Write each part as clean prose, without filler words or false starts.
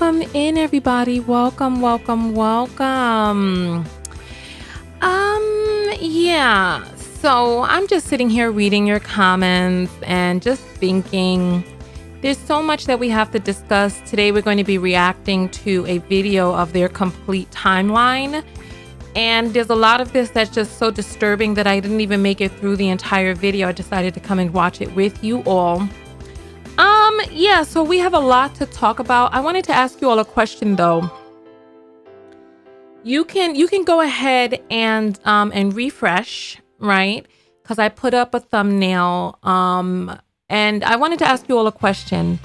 Welcome in, everybody. Welcome. Yeah. So I'm just sitting here reading your comments and just thinking there's so much that we have to discuss. Today we're going to be reacting to a video of their complete timeline. And there's a lot of this that's just so disturbing that I didn't even make it through the entire video. I decided to come and watch it with you all. Yeah, so we have a lot to talk about. I wanted to ask you all a question though. You can go ahead and refresh, right? Because I put up a thumbnail. And I wanted to ask you all a question.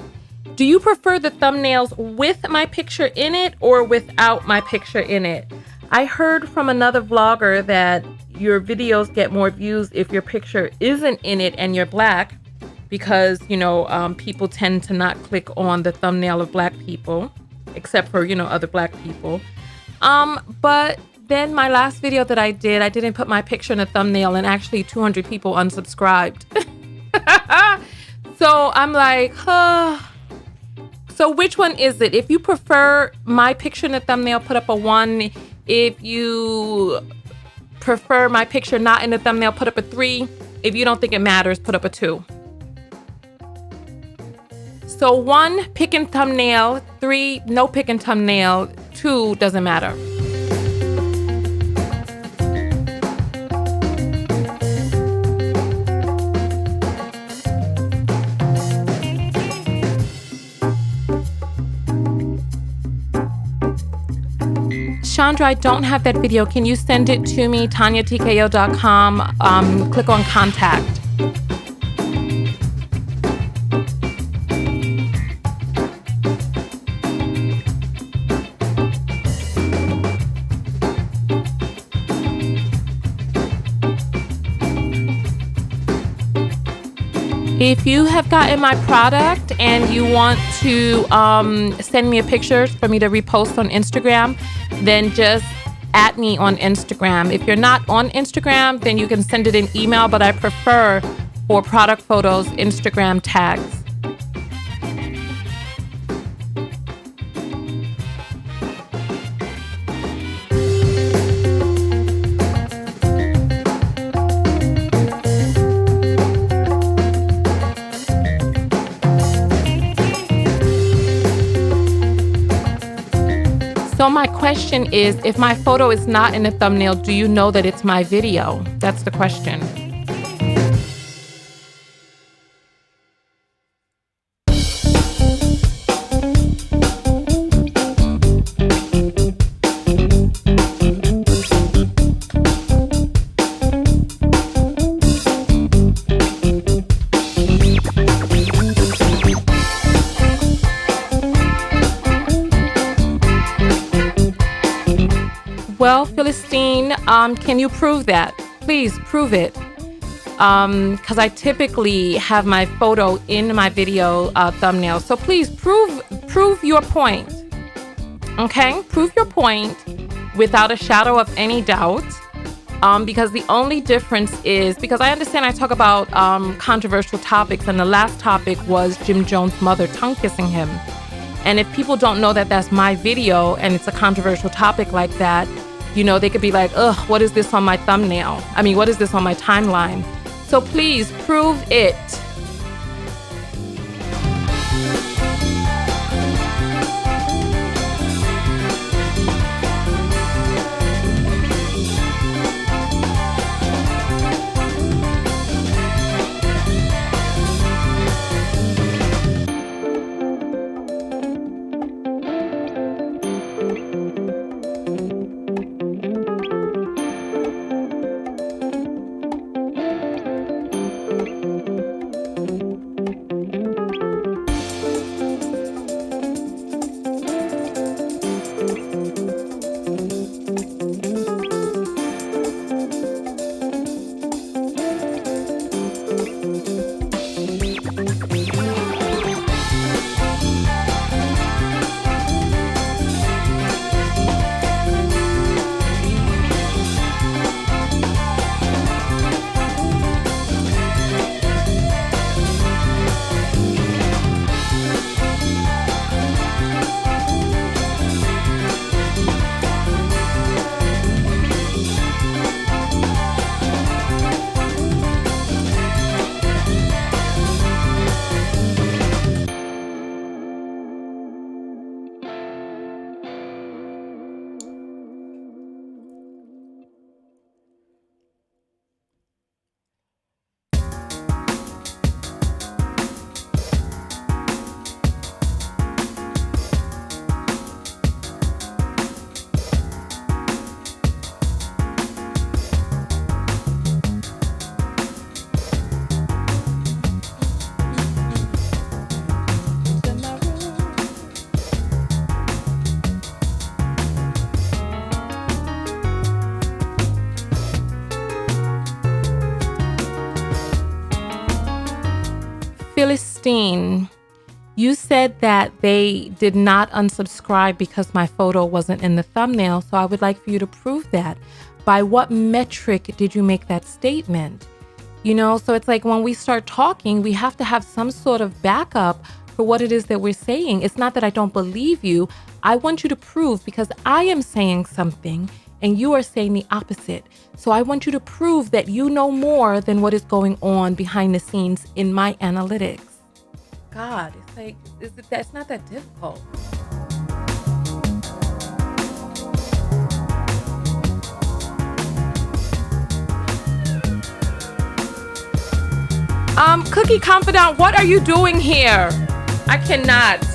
Do you prefer the thumbnails with my picture in it or without my picture in it? I heard from another vlogger that your videos get more views if your picture isn't in it and you're black, because, people tend to not click on the thumbnail of black people, except for, other black people. But then my last video that I didn't put my picture in the thumbnail, and actually 200 people unsubscribed. So I'm like, So which one is it? If you prefer my picture in the thumbnail, put up a 1. If you prefer my picture not in the thumbnail, put up a 3. If you don't think it matters, put up a 2. So 1, pick in thumbnail. 3, no pick in thumbnail. 2, doesn't matter. Chandra, I don't have that video. Can you send it to me? TanyaTKO.com. Click on contact. If you have gotten my product and you want to send me a picture for me to repost on Instagram, then just @ me on Instagram. If you're not on Instagram, then you can send it in email, but I prefer for product photos, Instagram tags. So my question is, if my photo is not in the thumbnail, do you know that it's my video? That's the question. Well, Philistine, can you prove that? Please prove it. Because I typically have my photo in my video thumbnail. So please prove your point. Okay? Prove your point without a shadow of any doubt. Because the only difference is, because I understand I talk about controversial topics, and the last topic was Jim Jones' mother tongue kissing him. And if people don't know that that's my video and it's a controversial topic like that, they could be like, ugh, what is this on my thumbnail? I mean, what is this on my timeline? So please prove it. Christine, you said that they did not unsubscribe because my photo wasn't in the thumbnail. So I would like for you to prove that. By what metric did you make that statement? You know, so it's like when we start talking, we have to have some sort of backup for what it is that we're saying. It's not that I don't believe you. I want you to prove, because I am saying something and you are saying the opposite. So I want you to prove that you know more than what is going on behind the scenes in my analytics. God, it's like, that's not that difficult. Cookie Confidant, what are you doing here? I cannot.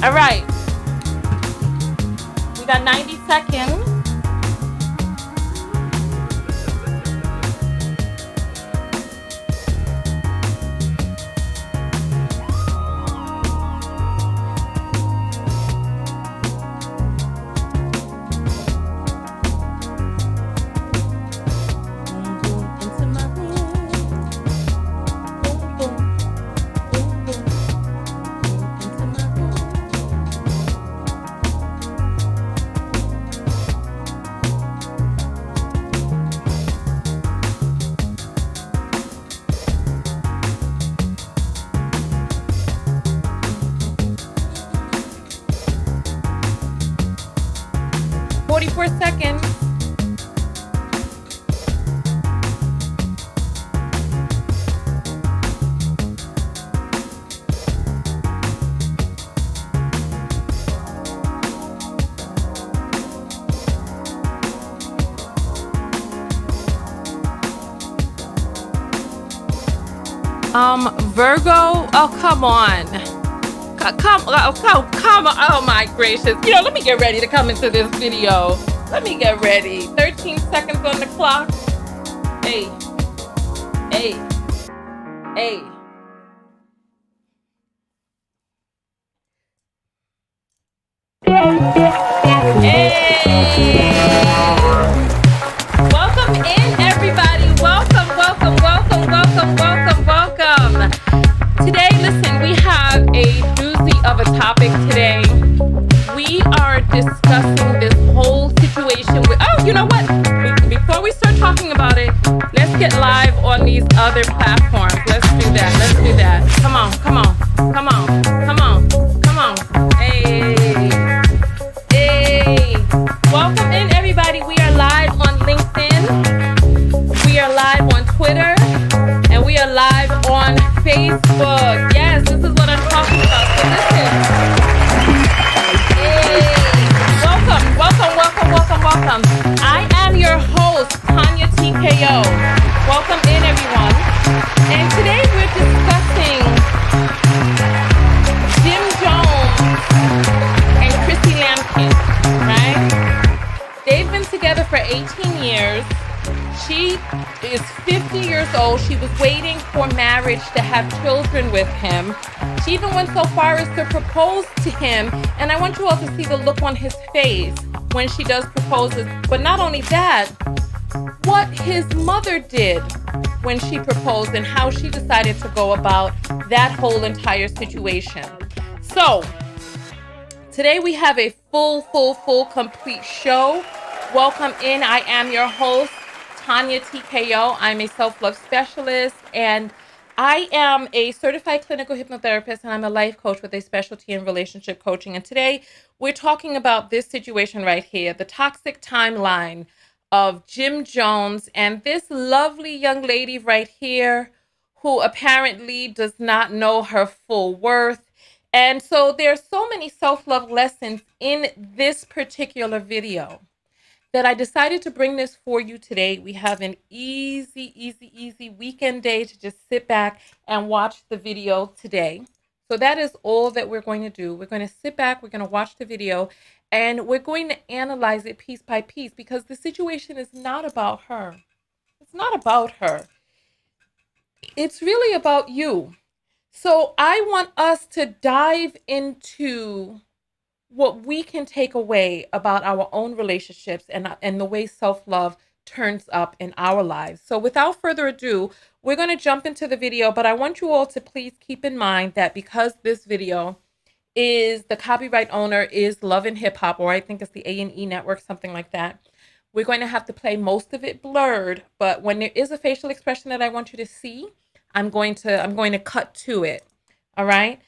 All right. We got 90 seconds. Seconds. Virgo, oh, come on. Come on. Oh my gracious. You know, let me get ready to come into this video. Let me get ready. 13 seconds on the clock. Hey. Hey. Hey. Hey. Welcome in, everybody. Welcome. Today, listen, we have a doozy of a topic today. We are discussing this whole situation with, oh, you know what? Before we start talking about it, let's get live on these other platforms. Let's do that. Come on. Hey. Welcome in, everybody. We are live on LinkedIn. We are live on Twitter. And we are live on Facebook. Yes, this is what I'm talking about. So listen. Hey. Welcome. I am your host, Tanya TKO. Welcome in, everyone. And today we're discussing Jim Jones and Chrissy Lampkin, right? They've been together for 18 years. She is 50 years old. She was waiting for marriage to have children with him. She even went so far as to propose to him. And I want you all to see the look on his face when she does propose. But not only that, what his mother did when she proposed and how she decided to go about that whole entire situation. So today we have a full, complete show. Welcome in. I am your host, Tanya TKO. I'm a self-love specialist, and I am a certified clinical hypnotherapist, and I'm a life coach with a specialty in relationship coaching. And today we're talking about this situation right here, the toxic timeline of Jim Jones and this lovely young lady right here who apparently does not know her full worth. And so there's so many self-love lessons in this particular video that I decided to bring this for you today. We have an easy weekend day to just sit back and watch the video today. So that is all that we're going to do. We're going to sit back, we're going to watch the video, and we're going to analyze it piece by piece, because the situation is not about her. It's not about her. It's really about you. So I want us to dive into what we can take away about our own relationships and the way self-love turns up in our lives. So without further ado, we're going to jump into the video, but I want you all to please keep in mind that because this video is, the copyright owner is Love and Hip Hop, or I think it's the A&E network, something like that. We're going to have to play most of it blurred, but when there is a facial expression that I want you to see, I'm going to cut to it. All right?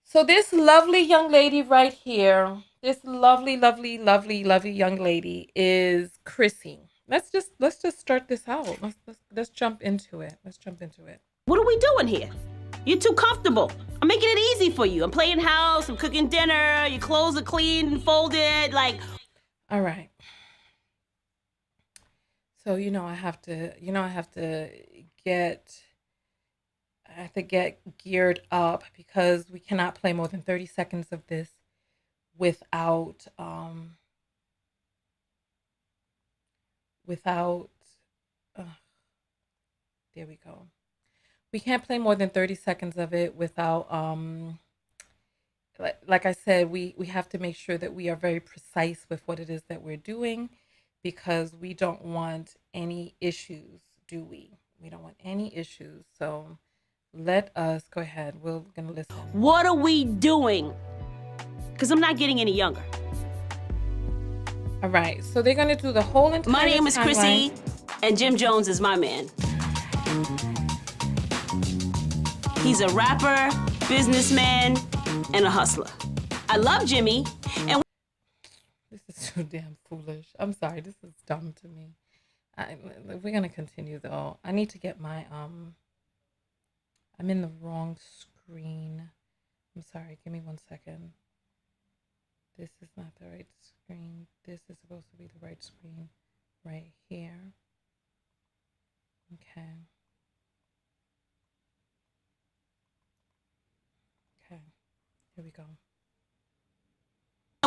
So this lovely young lady right here, this lovely young lady is Chrissy. Let's just start this out. Let's jump into it. What are we doing here? You're too comfortable. I'm making it easy for you. I'm playing house, I'm cooking dinner, your clothes are clean and folded, like. All right. So, I have to get geared up because we cannot play more than 30 seconds of this without there we go. We can't play more than 30 seconds of it without like I said, we have to make sure that we are very precise with what it is that we're doing, because we don't want any issues, do we? We don't want any issues. So let us go ahead. We're gonna listen. What are we doing? Because I'm not getting any younger. All right, so they're gonna do the whole entire My name is Chrissy, timeline. and Jim Jones is my man. He's a rapper, businessman, and a hustler. I love Jimmy, and this is too damn foolish. I'm sorry, this is dumb to me. We're gonna continue though. I need to get my I'm in the wrong screen. I'm sorry, give me 1 second. This is not the right screen. This is supposed to be the right screen right here. Okay. Okay, here we go.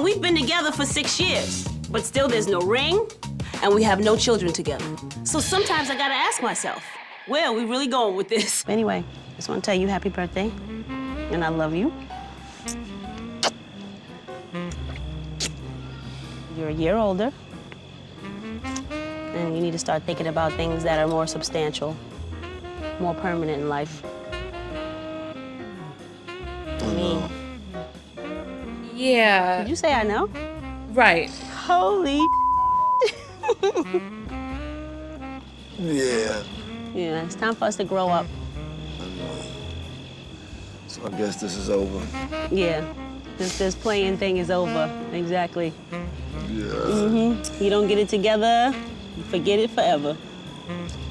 we've been together for 6 years, but still there's no ring, and we have no children together. So sometimes I gotta ask myself, where are we really going with this? Anyway, just wanna tell you happy birthday, and I love you. You're a year older, and you need to start thinking about things that are more substantial, more permanent in life. I mean, yeah. did you say I know? Right. Holy Yeah. Yeah, it's time for us to grow up. So I guess this is over. Yeah, this playing thing is over. Exactly. Yeah. You don't get it together, you forget it forever.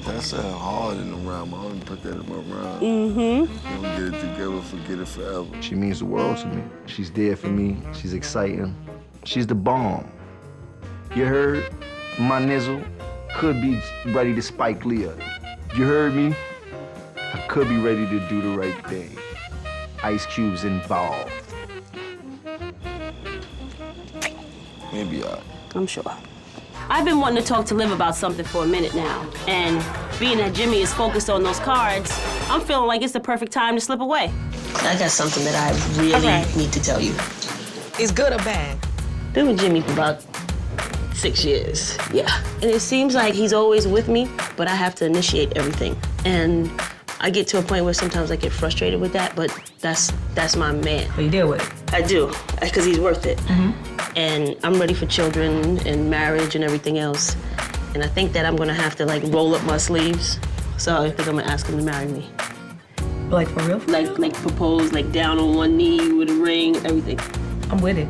That's hard in the rhyme. I don't put that in my rhyme. Mm-hmm. Don't get it together, forget it forever. She means the world to me. She's there for me. She's exciting. She's the bomb. You heard? My nizzle could be ready to spike Leah. You heard me? I could be ready to do the right thing. Ice Cube's involved. Maybe I'm sure. I've been wanting to talk to Liv about something for a minute now, and being that Jimmy is focused on those cards, I'm feeling like it's the perfect time to slip away. I got something that I really need to tell you. Is good or bad? Been with Jimmy for about 6 years, yeah. And it seems like he's always with me, but I have to initiate everything. And I get to a point where sometimes I get frustrated with that, but that's my man. So you deal with it? I do, because he's worth it. And I'm ready for children and marriage and everything else. And I think that I'm gonna have to like roll up my sleeves. So I think I'm gonna ask him to marry me. Like for real? Like propose, like down on one knee with a ring, everything. I'm with it.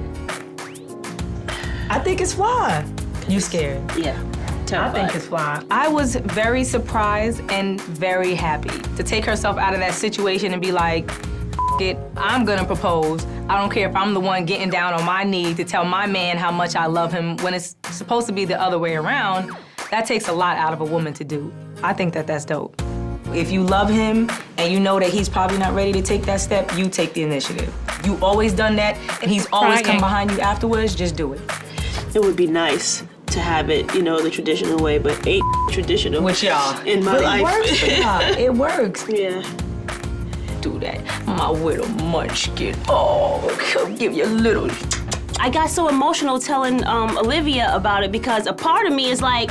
I think it's fly. You scared? Yeah, I terrified. think it's fly. I was very surprised and very happy to take herself out of that situation and be like, F it, I'm gonna propose. I don't care if I'm the one getting down on my knee to tell my man how much I love him when it's supposed to be the other way around. That takes a lot out of a woman to do. I think that that's dope. If you love him and you know that he's probably not ready to take that step, you take the initiative. You always done that and he's always come behind you afterwards, just do it. It would be nice to have it, you know, the traditional way, but ain't traditional. With y'all. In my But life. it works for y'all. It works. Yeah. Do that, my little munchkin. Oh, he'll give you a little. I got so emotional telling Olivia about it because a part of me is like,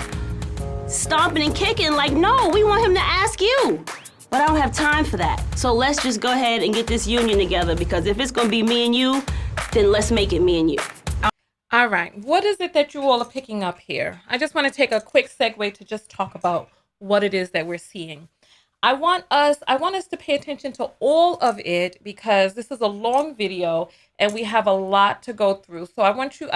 stomping and kicking like, no, we want him to ask you. But I don't have time for that. So let's just go ahead and get this union together, because if it's gonna be me and you, then let's make it me and you. All right, what is it that you all are picking up here? I just want to take a quick segue to just talk about what it is that we're seeing. I want us to pay attention to all of it, because this is a long video and we have a lot to go through. So I want you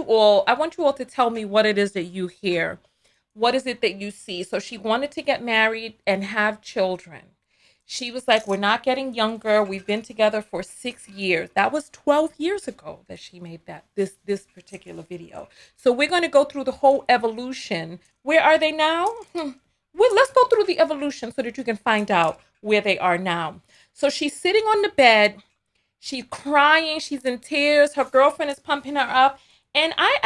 all to tell me what it is that you hear. What is it that you see? So she wanted to get married and have children. She was like, we're not getting younger. We've been together for 6 years. That was 12 years ago that she made this particular video. So we're going to go through the whole evolution. Where are they now? Well, let's go through the evolution so that you can find out where they are now. So she's sitting on the bed. She's crying. She's in tears. Her girlfriend is pumping her up. And I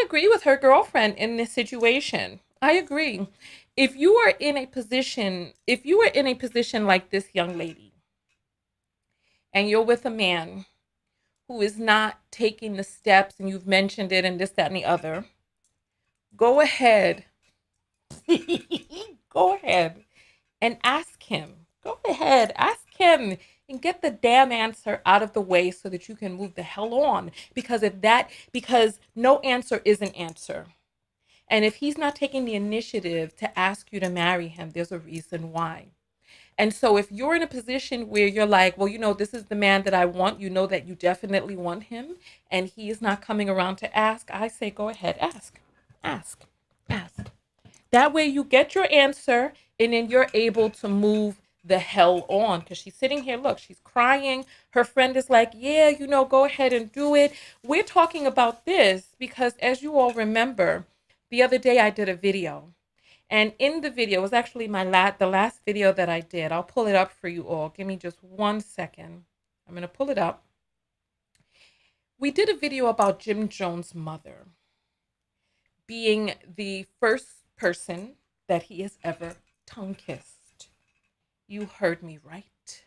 agree with her girlfriend in this situation. I agree. If you are in a position like this young lady, and you're with a man who is not taking the steps, and you've mentioned it and this, that, and the other, go ahead. Go ahead and ask him. Go ahead, ask him and get the damn answer out of the way so that you can move the hell on. Because no answer is an answer. And if he's not taking the initiative to ask you to marry him, there's a reason why. And so if you're in a position where you're like, well, this is the man that I want, that you definitely want him, and he is not coming around to ask, I say, go ahead, ask. That way you get your answer, and then you're able to move the hell on. Because she's sitting here, look, she's crying. Her friend is like, yeah, go ahead and do it. We're talking about this because, as you all remember, the other day I did a video. And in the video, it was actually the last video that I did. I'll pull it up for you all. Give me just 1 second. I'm going to pull it up. We did a video about Jim Jones' mother being the first person that he has ever tongue kissed. You heard me right.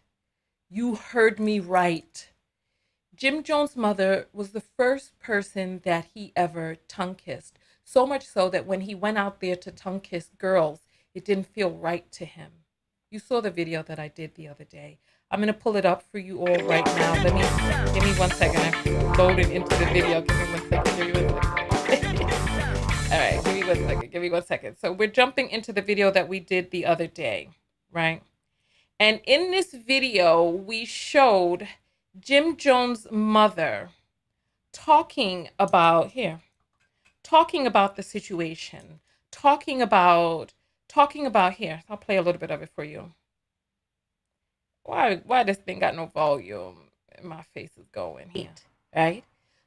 You heard me right. Jim Jones' mother was the first person that he ever tongue kissed. So much so that when he went out there to tongue kiss girls, it didn't feel right to him. You saw the video that I did the other day. I'm going to pull it up for you all right now. Give me 1 second. I have to load it into the video. Give me 1 second. All right, give me 1 second. So we're jumping into the video that we did the other day, right? And in this video, we showed Jim Jones' mother talking about the situation, talking about here. I'll play a little bit of it for you. Why this thing got no volume? My face is going here, right?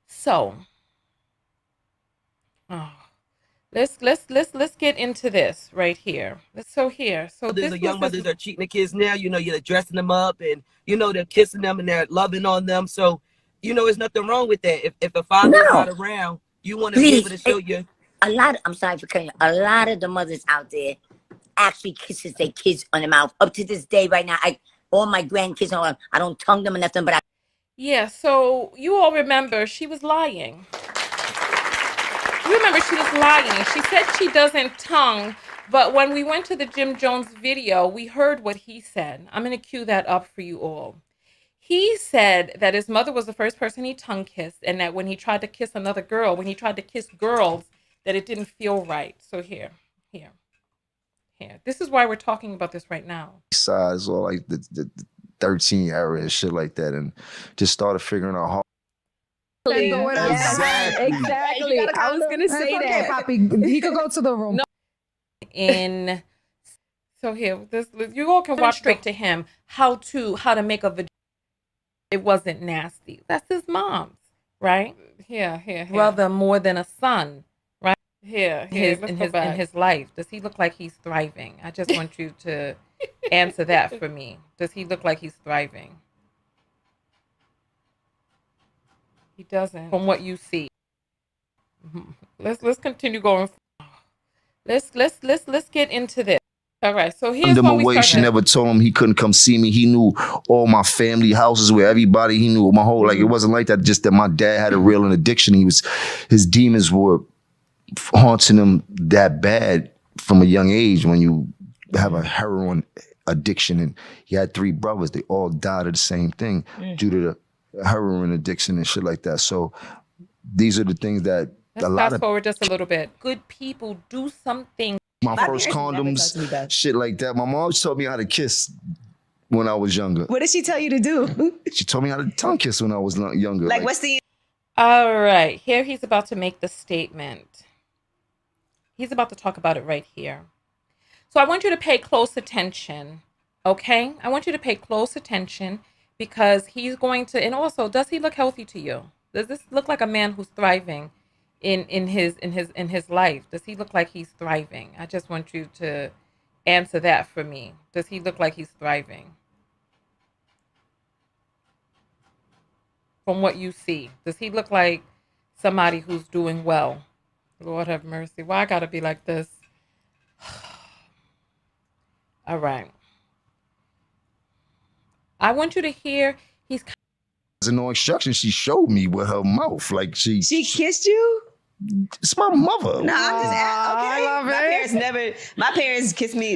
So, let's get into this right here. So the young mothers are cheating the kids now. You're dressing them up, and they're kissing them and they're loving on them. So, there's nothing wrong with that. If a father's not around, you want to be able to show your. I'm sorry for cutting you. A lot of the mothers out there actually kisses their kids on the mouth. Up to this day, right now, all my grandkids, I don't tongue them or nothing, but yeah. So you all remember she was lying. She said she doesn't tongue, but when we went to the Jim Jones video, we heard what he said. I'm going to cue that up for you all. He said that his mother was the first person he tongue kissed, and that when he tried to kiss another girl, when he tried to kiss girls, that it didn't feel right. So here. This is why we're talking about this right now. Size or like the 13 era and shit like that, and just started figuring out how. Exactly. I was gonna say that. Papi. He could go to the room. So here, you all can watch straight to him how to make a vagina. It wasn't nasty. That's his mom's, right? Here. Brother more than a son, right? Here. In his life, does he look like he's thriving? I just want you to answer that for me. Does he look like he's thriving? He doesn't, from what you see. Let's continue going. Let's get into this. All right, so here's under when my we way. start. She never told him he couldn't come see me. He knew all my family houses with everybody. He knew my whole, like, it wasn't like that, just that my dad had a real addiction. His demons were haunting them that bad from a young age when you have a heroin addiction. And he had 3 brothers. They all died of the same thing due to the heroin addiction and shit like that. So these are the things that Let's fast forward just a little bit. Good people do something. My first condoms, shit like that. My mom taught me how to kiss when I was younger. What did she tell you to do? She told me how to tongue kiss when I was younger. Like what's the... All right, here he's about to make the statement. He's about to talk about it right here. So I want you to pay close attention, okay? I want you to pay close attention because he's going to, and also, does he look healthy to you? Does this look like a man who's thriving in his life? Does he look like he's thriving? I just want you to answer that for me. Does he look like he's thriving? From what you see, does he look like somebody who's doing well? Lord have mercy. Why I gotta be like this? All right. I want you to hear he's... There's no instruction. She showed me with her mouth. Like she kissed you? It's my mother. No, I'm just okay. My parents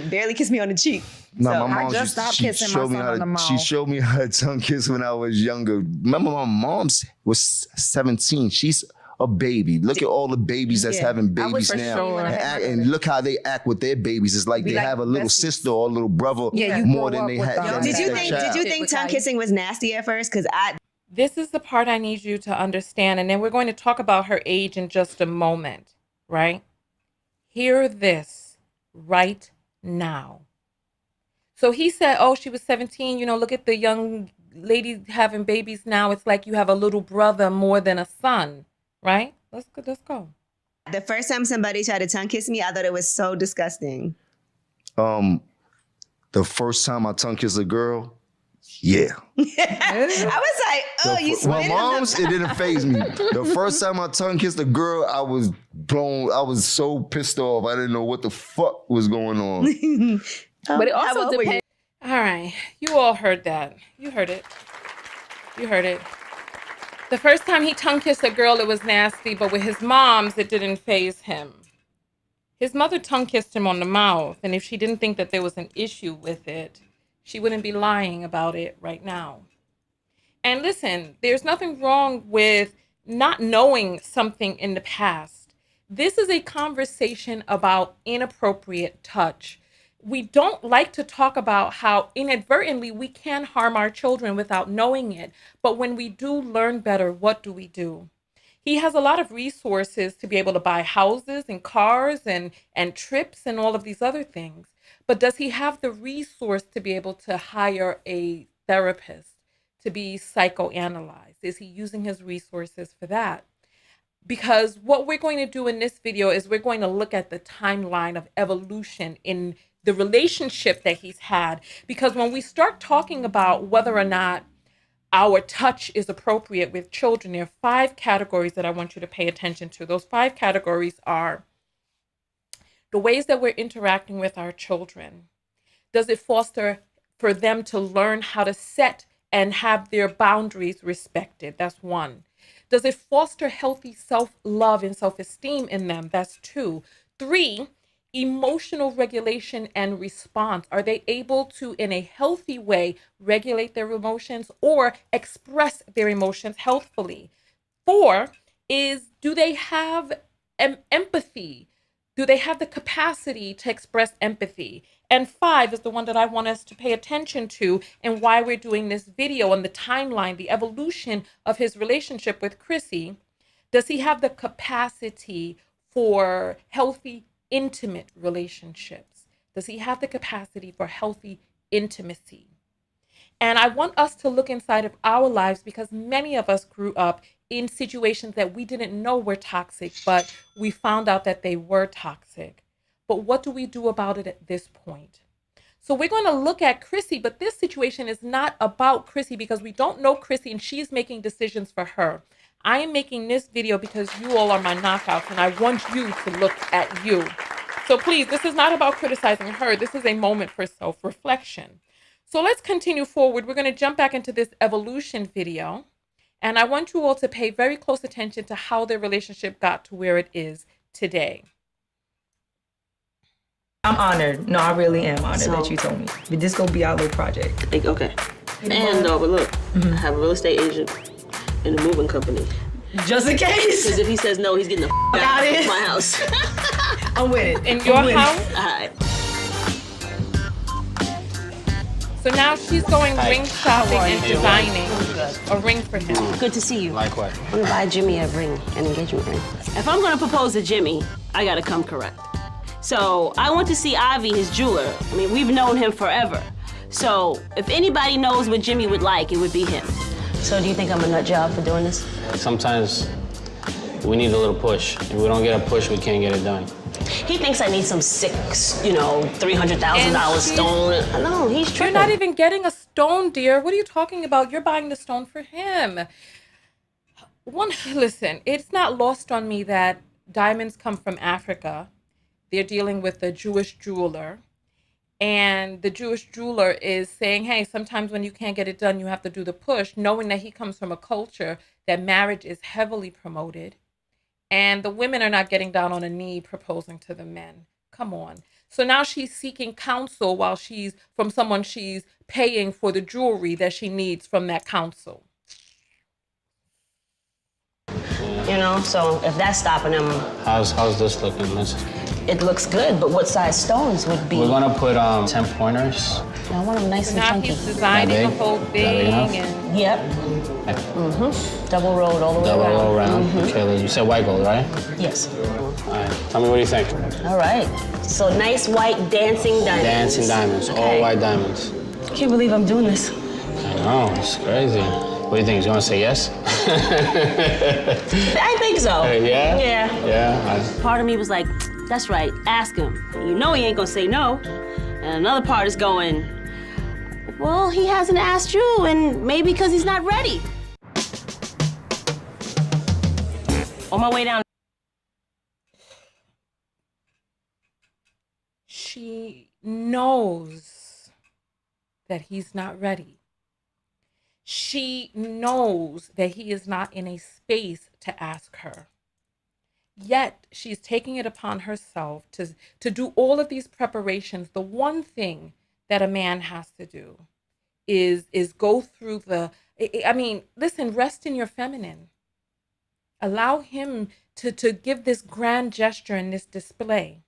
barely kissed me on the cheek. No, so my mom she showed me how to tongue kiss when I was younger. Remember, my mom's was 17. She's a baby. Look at all the babies that's having babies now. And look how they act with their babies. It's like they have a little sister or a little brother more than they had. Did you think tongue kissing was nasty at first? Because This is the part I need you to understand. And then we're going to talk about her age in just a moment, right? Hear this right now. So he said, oh, she was 17. You know, look at the young lady having babies now. It's like you have a little brother more than a son, right? Let's go. The first time somebody tried to tongue kiss me, I thought it was so disgusting. The first time I tongue kissed a girl, yeah. I was like, oh, you spit mom's, it didn't faze me. The first time I tongue kissed a girl, I was blown. I was so pissed off. I didn't know what the fuck was going on. But it also depends. All right. You all heard that. You heard it. You heard it. The first time he tongue kissed a girl, it was nasty, but with his mom's, it didn't faze him. His mother tongue kissed him on the mouth, and if she didn't think that there was an issue with it, she wouldn't be lying about it right now. And listen, there's nothing wrong with not knowing something in the past. This is a conversation about inappropriate touch. We don't like to talk about how inadvertently we can harm our children without knowing it. But when we do learn better, what do? He has a lot of resources to be able to buy houses and cars and trips and all of these other things. But does he have the resource to be able to hire a therapist to be psychoanalyzed? Is he using his resources for that? Because what we're going to do in this video is we're going to look at the timeline of evolution in the relationship that he's had. Because when we start talking about whether or not our touch is appropriate with children, there are 5 categories that I want you to pay attention to. Those 5 categories are the ways that we're interacting with our children. Does it foster for them to learn how to set and have their boundaries respected? That's 1. Does it foster healthy self-love and self-esteem in them? That's 2. 3, emotional regulation and response. Are they able to, in a healthy way, regulate their emotions or express their emotions healthfully? 4 is, do they have empathy? Do they have the capacity to express empathy? And 5 is the one that I want us to pay attention to and why we're doing this video on the timeline, the evolution of his relationship with Chrissy. Does he have the capacity for healthy, intimate relationships? Does he have the capacity for healthy intimacy? And I want us to look inside of our lives because many of us grew up in situations that we didn't know were toxic, but we found out that they were toxic. But what do we do about it at this point? So we're going to look at Chrissy, but this situation is not about Chrissy because we don't know Chrissy and she's making decisions for her. I am making this video because you all are my knockouts and I want you to look at you. So please, this is not about criticizing her. This is a moment for self-reflection. So let's continue forward. We're going to jump back into this evolution video. And I want you all to pay very close attention to how their relationship got to where it is today. I'm honored. No, I really am honored that you told me. But this gonna be our little project. Okay. And but look, I have a real estate agent and a moving company. Just in case. Because if he says no, he's getting the out of my house. I'm with it. In your house? All right. So now she's going ring shopping and designing a ring for him. Good to see you. Likewise. I'm gonna buy Jimmy a ring, an engagement ring. If I'm gonna propose to Jimmy, I gotta come correct. So I want to see Avi, his jeweler. I mean, we've known him forever. So if anybody knows what Jimmy would like, it would be him. So do you think I'm a nut job for doing this? Sometimes we need a little push. If we don't get a push, we can't get it done. He thinks I need some sick, $300,000 stone. No, he's tripping. You're not even getting a stone, dear. What are you talking about? You're buying the stone for him. Listen, it's not lost on me that diamonds come from Africa. They're dealing with a Jewish jeweler. And the Jewish jeweler is saying, hey, sometimes when you can't get it done, you have to do the push, knowing that he comes from a culture that marriage is heavily promoted. And the women are not getting down on a knee proposing to the men. Come on. So now she's seeking counsel while she's from someone she's paying for the jewelry that she needs from that counsel. You know, so if that's stopping him, How's this looking? it looks good, but what size stones would be? We're gonna put 10 pointers. I want them nice So and now chunky. he's designing the whole thing. And Yep. Double rolled all the way Double around. roll around. Okay, you said white gold, right? Yes. All right. Tell me what you think. All right. So nice white dancing diamonds. Dancing diamonds, all Okay. white diamonds. I can't believe I'm doing this. I know, it's crazy. What do you think? He's gonna say yes? I think so. Yeah? Yeah. Yeah. Part of me was like, that's right, ask him. You know he ain't gonna say no. And another part is going, well, he hasn't asked you, and maybe because he's not ready. On my way down. she knows that he's not ready. She knows that he is not in a space to ask her. Yet she's taking it upon herself to do all of these preparations. The one thing that a man has to do is go through listen, rest in your feminine. Allow him to give this grand gesture and this display.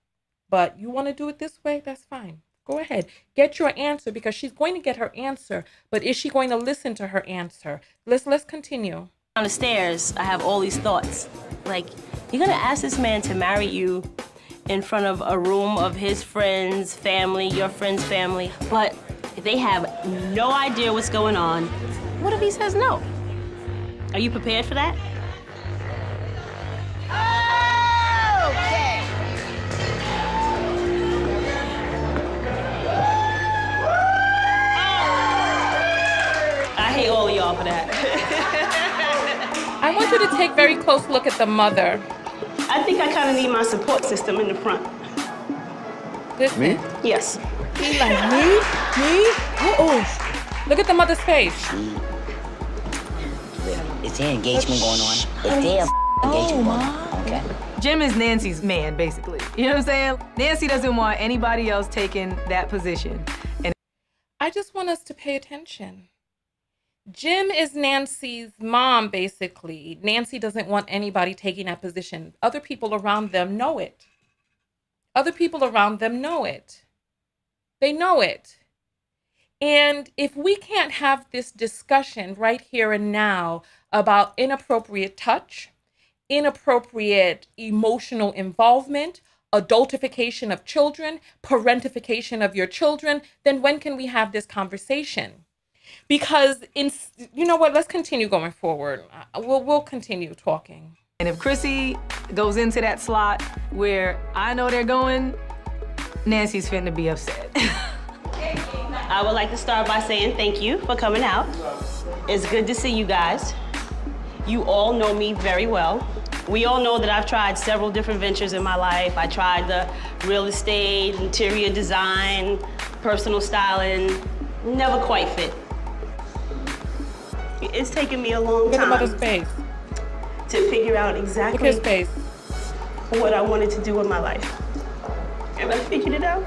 But you want to do it this way? That's fine. Go ahead. Get your answer, because she's going to get her answer. But is she going to listen to her answer? Let's continue. On the stairs, I have all these thoughts. Like, you're gonna ask this man to marry you in front of a room of his friends, family, your friend's family, but if they have no idea what's going on, what if he says no? Are you prepared for that? I hate all of y'all for that. I want you to take a very close look at the mother. I think I kind of need my support system in the front. Listen. Me? Yes. He's like, me? Look at the mother's face. Is there engagement going on? Is there engagement going on? Okay. Jim is Nancy's man, basically. You know what I'm saying? Nancy doesn't want anybody else taking that position. And I just want us to pay attention. Jim is Nancy's mom, basically. Nancy doesn't want anybody taking that position. Other people around them know it. Other people around them know it. They know it. And if we can't have this discussion right here and now about inappropriate touch, inappropriate emotional involvement, adultification of children, parentification of your children, then when can we have this conversation? Because you know what? Let's continue going forward. We'll continue talking. And if Chrissy goes into that slot where I know they're going, Nancy's finna be upset. I would like to start by saying thank you for coming out. It's good to see you guys. You all know me very well. We all know that I've tried several different ventures in my life. I tried the real estate, interior design, personal styling, never quite fit. It's taken me a long Look at the time mother's face. to figure out Look exactly at his face. what I wanted to do in my life. And I figured it out.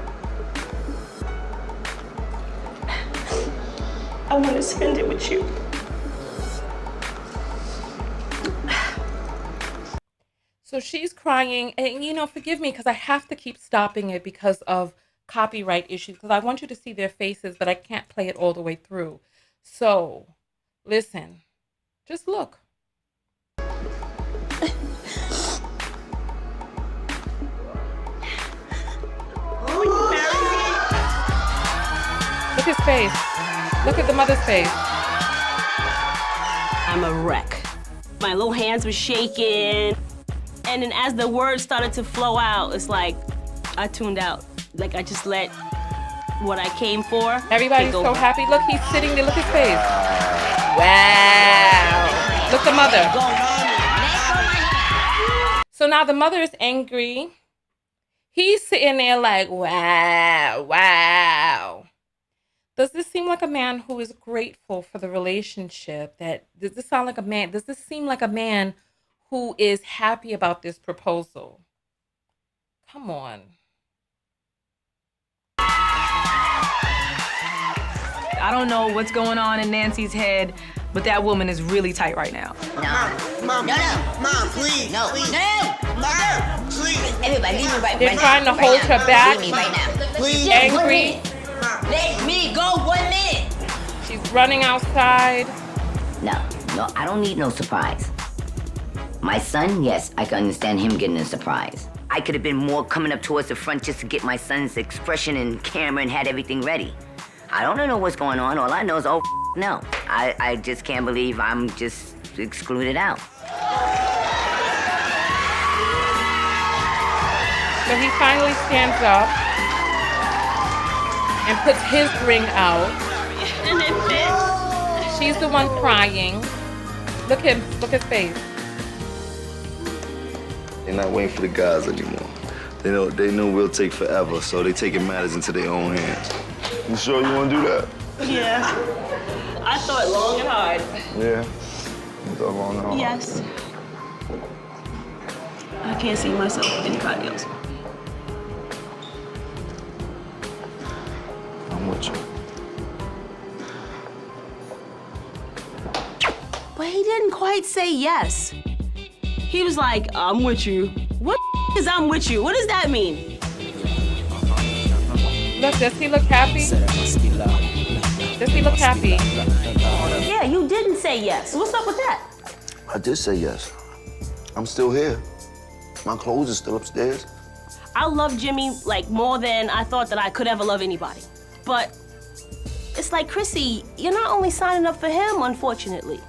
I want to spend it with you. So she's crying, and you know, forgive me because I have to keep stopping it because of copyright issues, because I want you to see their faces, but I can't play it all the way through. So, listen, just look. Look at his face. Look at the mother's face. I'm a wreck. My little hands were shaking. And then as the words started to flow out, it's like I tuned out. Like I just let what I came for. Everybody's so happy. Look, he's sitting there. Look at his face. Wow. Look, the mother. So now the mother is angry. He's sitting there like, wow, wow. Does this seem like a man who is grateful for the relationship? Does this sound like a man? Does this seem like a man who is happy about this proposal? Come on. I don't know what's going on in Nancy's head, but that woman is really tight right now. Mom, please. No. Mom, please. Everybody, leave me right now. They're trying to hold her back. Leave me right now. Please. Angry. Let me go 1 minute. She's running outside. No, I don't need no surprise. My son, yes, I can understand him getting a surprise. I could have been more coming up towards the front just to get my son's expression and camera and had everything ready. I don't know what's going on. All I know is, oh, no. I just can't believe I'm just excluded out. So he finally stands up and puts his ring out. And it fits. She's the one crying. Look at him. Look at his face. They're not waiting for the guys anymore. They know we'll take forever, so they taking matters into their own hands. You sure you want to do that? Yeah. I thought long and hard. Yeah. You thought long and hard. Yes. I can't see myself with anybody else. I'm with you. But he didn't quite say yes. He was like, I'm with you. What is I'm with you? What does that mean? Look, does he look happy? Does he look happy? Yeah, you didn't say yes. What's up with that? I did say yes. I'm still here. My clothes are still upstairs. I love Jimmy like more than I thought that I could ever love anybody. But it's like, Chrissy, you're not only signing up for him, unfortunately.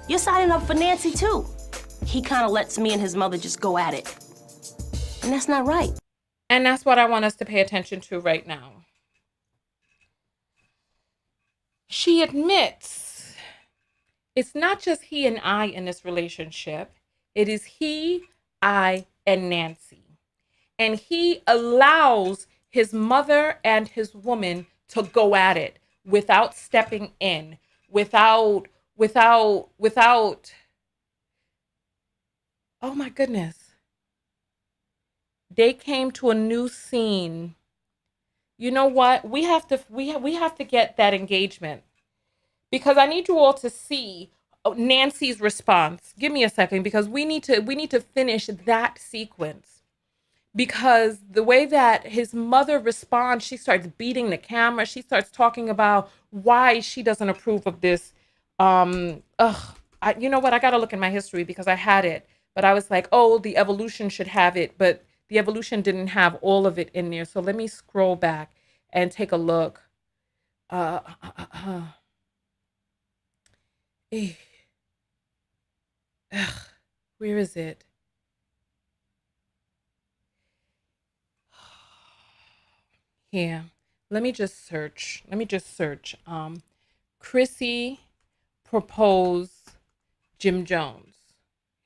You're signing up for Nancy too. He kind of lets me and his mother just go at it. And that's not right. And that's what I want us to pay attention to right now. She admits it's not just he and I in this relationship. It is he, I, and Nancy. And he allows his mother and his woman to go at it without stepping in, without, oh my goodness. They came to a new scene. You know what? We have to get that engagement, because I need you all to see Nancy's response. Give me a second, because we need to finish that sequence, because the way that his mother responds, she starts beating the camera. She starts talking about why she doesn't approve of this. You know what? I got to look in my history because I had it, but I was like, oh, the evolution should have it, but the evolution didn't have all of it in there. So let me scroll back and take a look. Where is it? Here. Let me just search. Chrissy proposed Jim Jones.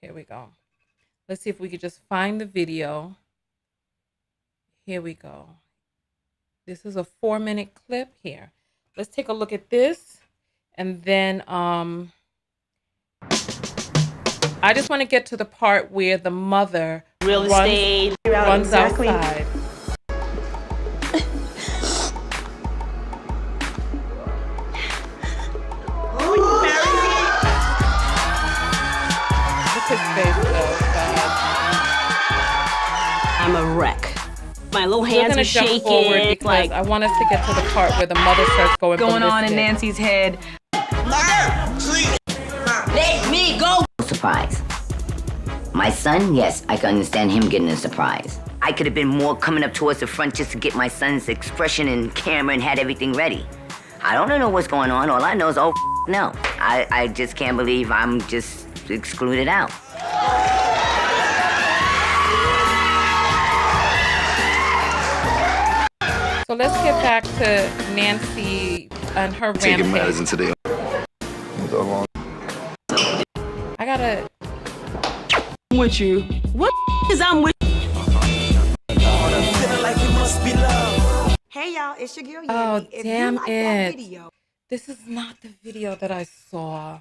Here we go. Let's see if we could just find the video. Here we go. This is a 4-minute clip here. Let's take a look at this. And then I just want to get to the part where the mother real estate. Runs Exactly. outside. Look his face though, God. I'm a wreck. My little We're hands gonna are jump forward shaking. because Like, I want us to get to the part where the mother starts going Going on in ballistic. Nancy's head. Let me go! Surprise. My son, yes, I can understand him getting a surprise. I could have been more coming up towards the front just to get my son's expression and camera and had everything ready. I don't know what's going on. All I know is, oh, no. I just can't believe I'm just excluded out. So let's get back to Nancy and her Taking matters rampage. into their I gotta. with you. What is I'm with? Hey y'all, it's your girl. Oh, Yandy. If damn you like it. that video, This is not the video that I saw.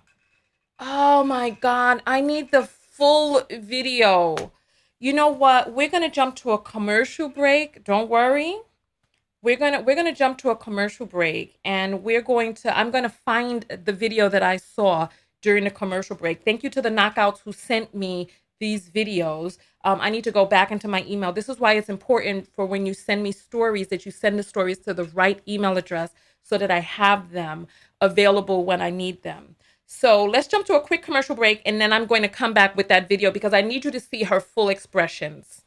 Oh my God. I need the full video. You know what? We're gonna jump to a commercial break. Don't worry. We're gonna jump to a commercial break, and I'm gonna find the video that I saw during the commercial break. Thank you to the knockouts who sent me these videos. I need to go back into my email. This is why it's important for when you send me stories that you send the stories to the right email address so that I have them available when I need them. So let's jump to a quick commercial break, and then I'm going to come back with that video because I need you to see her full expressions.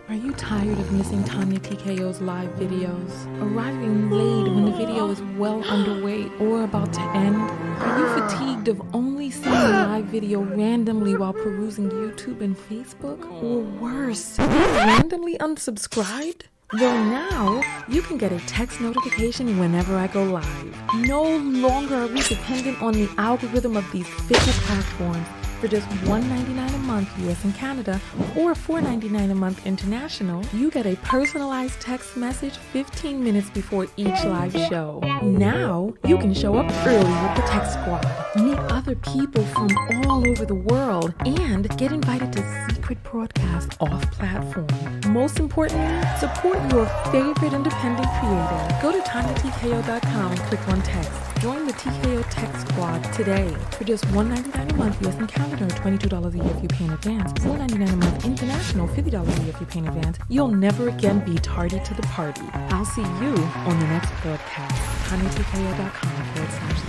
Are you tired of missing Tanya TKO's live videos? Arriving late when the video is well underway or about to end? Are you fatigued of only seeing a live video randomly while perusing YouTube and Facebook? Or worse, being randomly unsubscribed? Well, now you can get a text notification whenever I go live. No longer are we dependent on the algorithm of these fickle platforms. For just $1.99 a month US and Canada, or $4.99 a month international, you get a personalized text message 15 minutes before each live show. Now, you can show up early with the Tech Squad, meet other people from all over the world, and get invited to secret broadcasts off-platform. Most importantly, support your favorite independent creator. Go to TanyaTKO.com and click on text. Join the TKO Tech Squad today for just $1.99 a month US and Canada, or $22 a year if you pay in advance, $4.99 a month international, $50 a year if you pay in advance. You'll never again be tardy to the party. I'll see you on the next broadcast. TanyaTKO.com/text.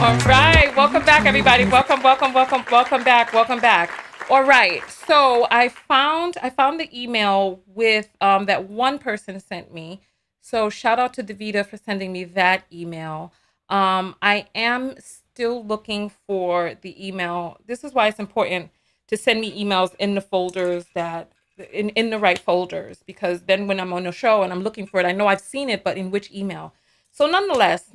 All right, welcome back, everybody. Welcome back. All right, so I found the email with that one person sent me. So shout out to Davida for sending me that email. I am still looking for the email. This is why it's important to send me emails in the folders that in the right folders, because then when I'm on a show and I'm looking for it, I know I've seen it, but in which email. So nonetheless,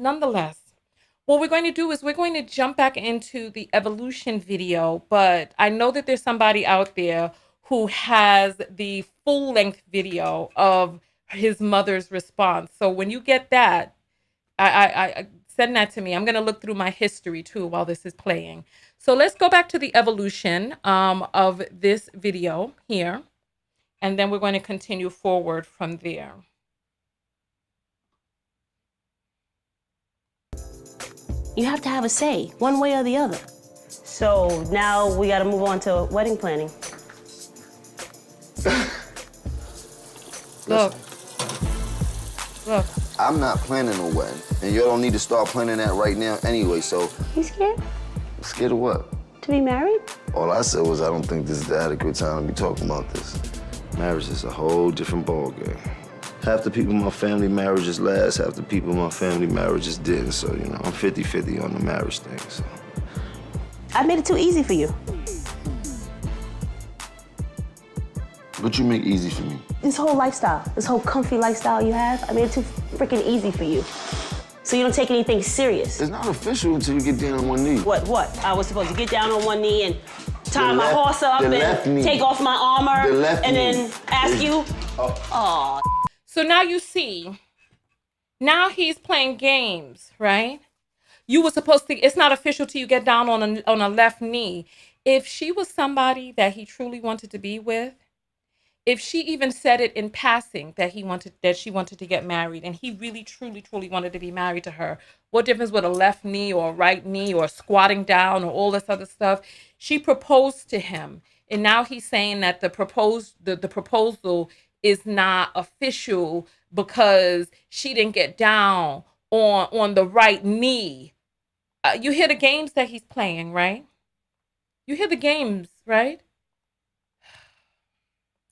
what we're going to do is we're going to jump back into the evolution video, but I know that there's somebody out there who has the full-length video of his mother's response. So when you get that, I send that to me. I'm going to look through my history too while this is playing. So let's go back to the evolution of this video here, and then we're going to continue forward from there. You have to have a say, one way or the other. So now we got to move on to wedding planning. Look. I'm not planning a wedding, and you don't need to start planning that right now anyway, so. You scared? Scared of what? To be married? All I said was I don't think this is the adequate time to be talking about this. Marriage is a whole different ballgame. Half the people in my family marriages last, half the people in my family marriages didn't, so, you know, I'm 50-50 on the marriage thing, so. I made it too easy for you. What you make easy for me? This whole lifestyle, this whole comfy lifestyle you have, I made it too freaking easy for you. So you don't take anything serious. It's not official until you get down on one knee. What? I was supposed to get down on one knee and tie my horse up and knee. take off my armor and knee. then ask you? Oh. So now you see Now he's playing games, right? You were supposed to, it's not official till you get down on a left knee. If she was somebody that he truly wanted to be with, if she even said it in passing that she wanted to get married and he really, truly, truly wanted to be married to her, what difference would a left knee or a right knee or squatting down or all this other stuff? She proposed to him. And now he's saying that the proposal is not official because she didn't get down on the right knee. You hear the games that he's playing, right? You hear the games, right?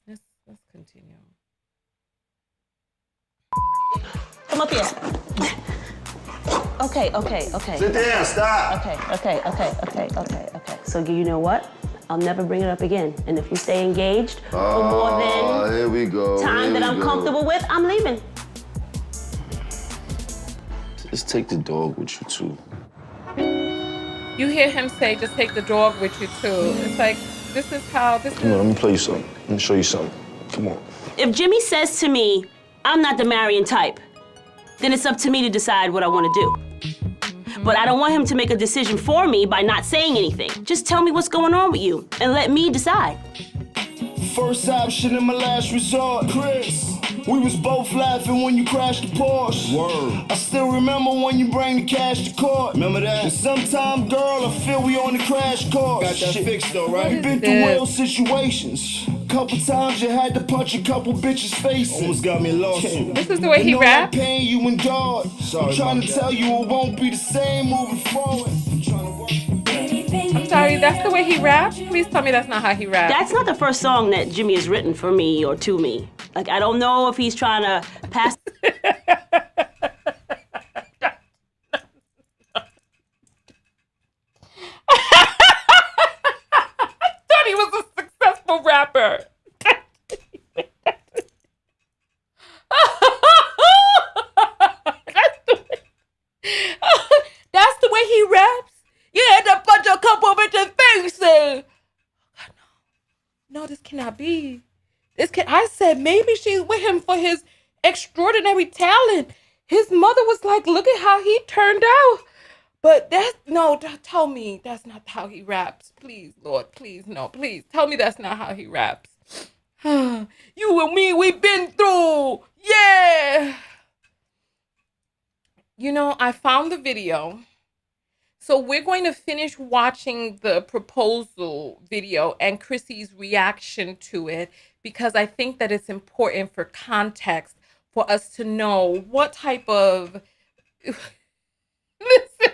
Let's continue. Come up here. Okay. Sit down, stop. Okay. So you know what? I'll never bring it up again. And if we stay engaged for more than here we go. time that I'm comfortable with, I'm leaving. Just take the dog with you too. You hear him say, just take the dog with you too. It's like, Come on, let me play you something. Let me show you something. Come on. If Jimmy says to me, I'm not the marrying type, then it's up to me to decide what I want to do. But I don't want him to make a decision for me by not saying anything. Just tell me what's going on with you and let me decide. First option and my last resort, Chris. We was both laughing when you crashed the Porsche. Word. I still remember when you bring the cash to court. Remember that? And sometime, girl, I feel we on the crash course. Got that fixed though, right? We've been through real situations. Couple times you had to punch a couple bitches' faces. Almost got me lost. This is the way he raps. I'm paying you in God. I'm trying to tell you it won't be the same moving forward. I'm sorry, that's the way he raps? Please tell me that's not how he raps. That's not the first song that Jimmy has written for me or to me. Like, I don't know if he's trying to pass... He was a successful rapper. That's the way he raps. You had to punch a couple bitches' faces. No, this cannot be. I said maybe she's with him for his extraordinary talent. His mother was like, look at how he turned out. But tell me that's not how he raps. Please, Lord, please, no, please. Tell me that's not how he raps. You and me, we've been through. Yeah. You know, I found the video. So we're going to finish watching the proposal video and Chrissy's reaction to it because I think that it's important for context for us to know what type of... Listen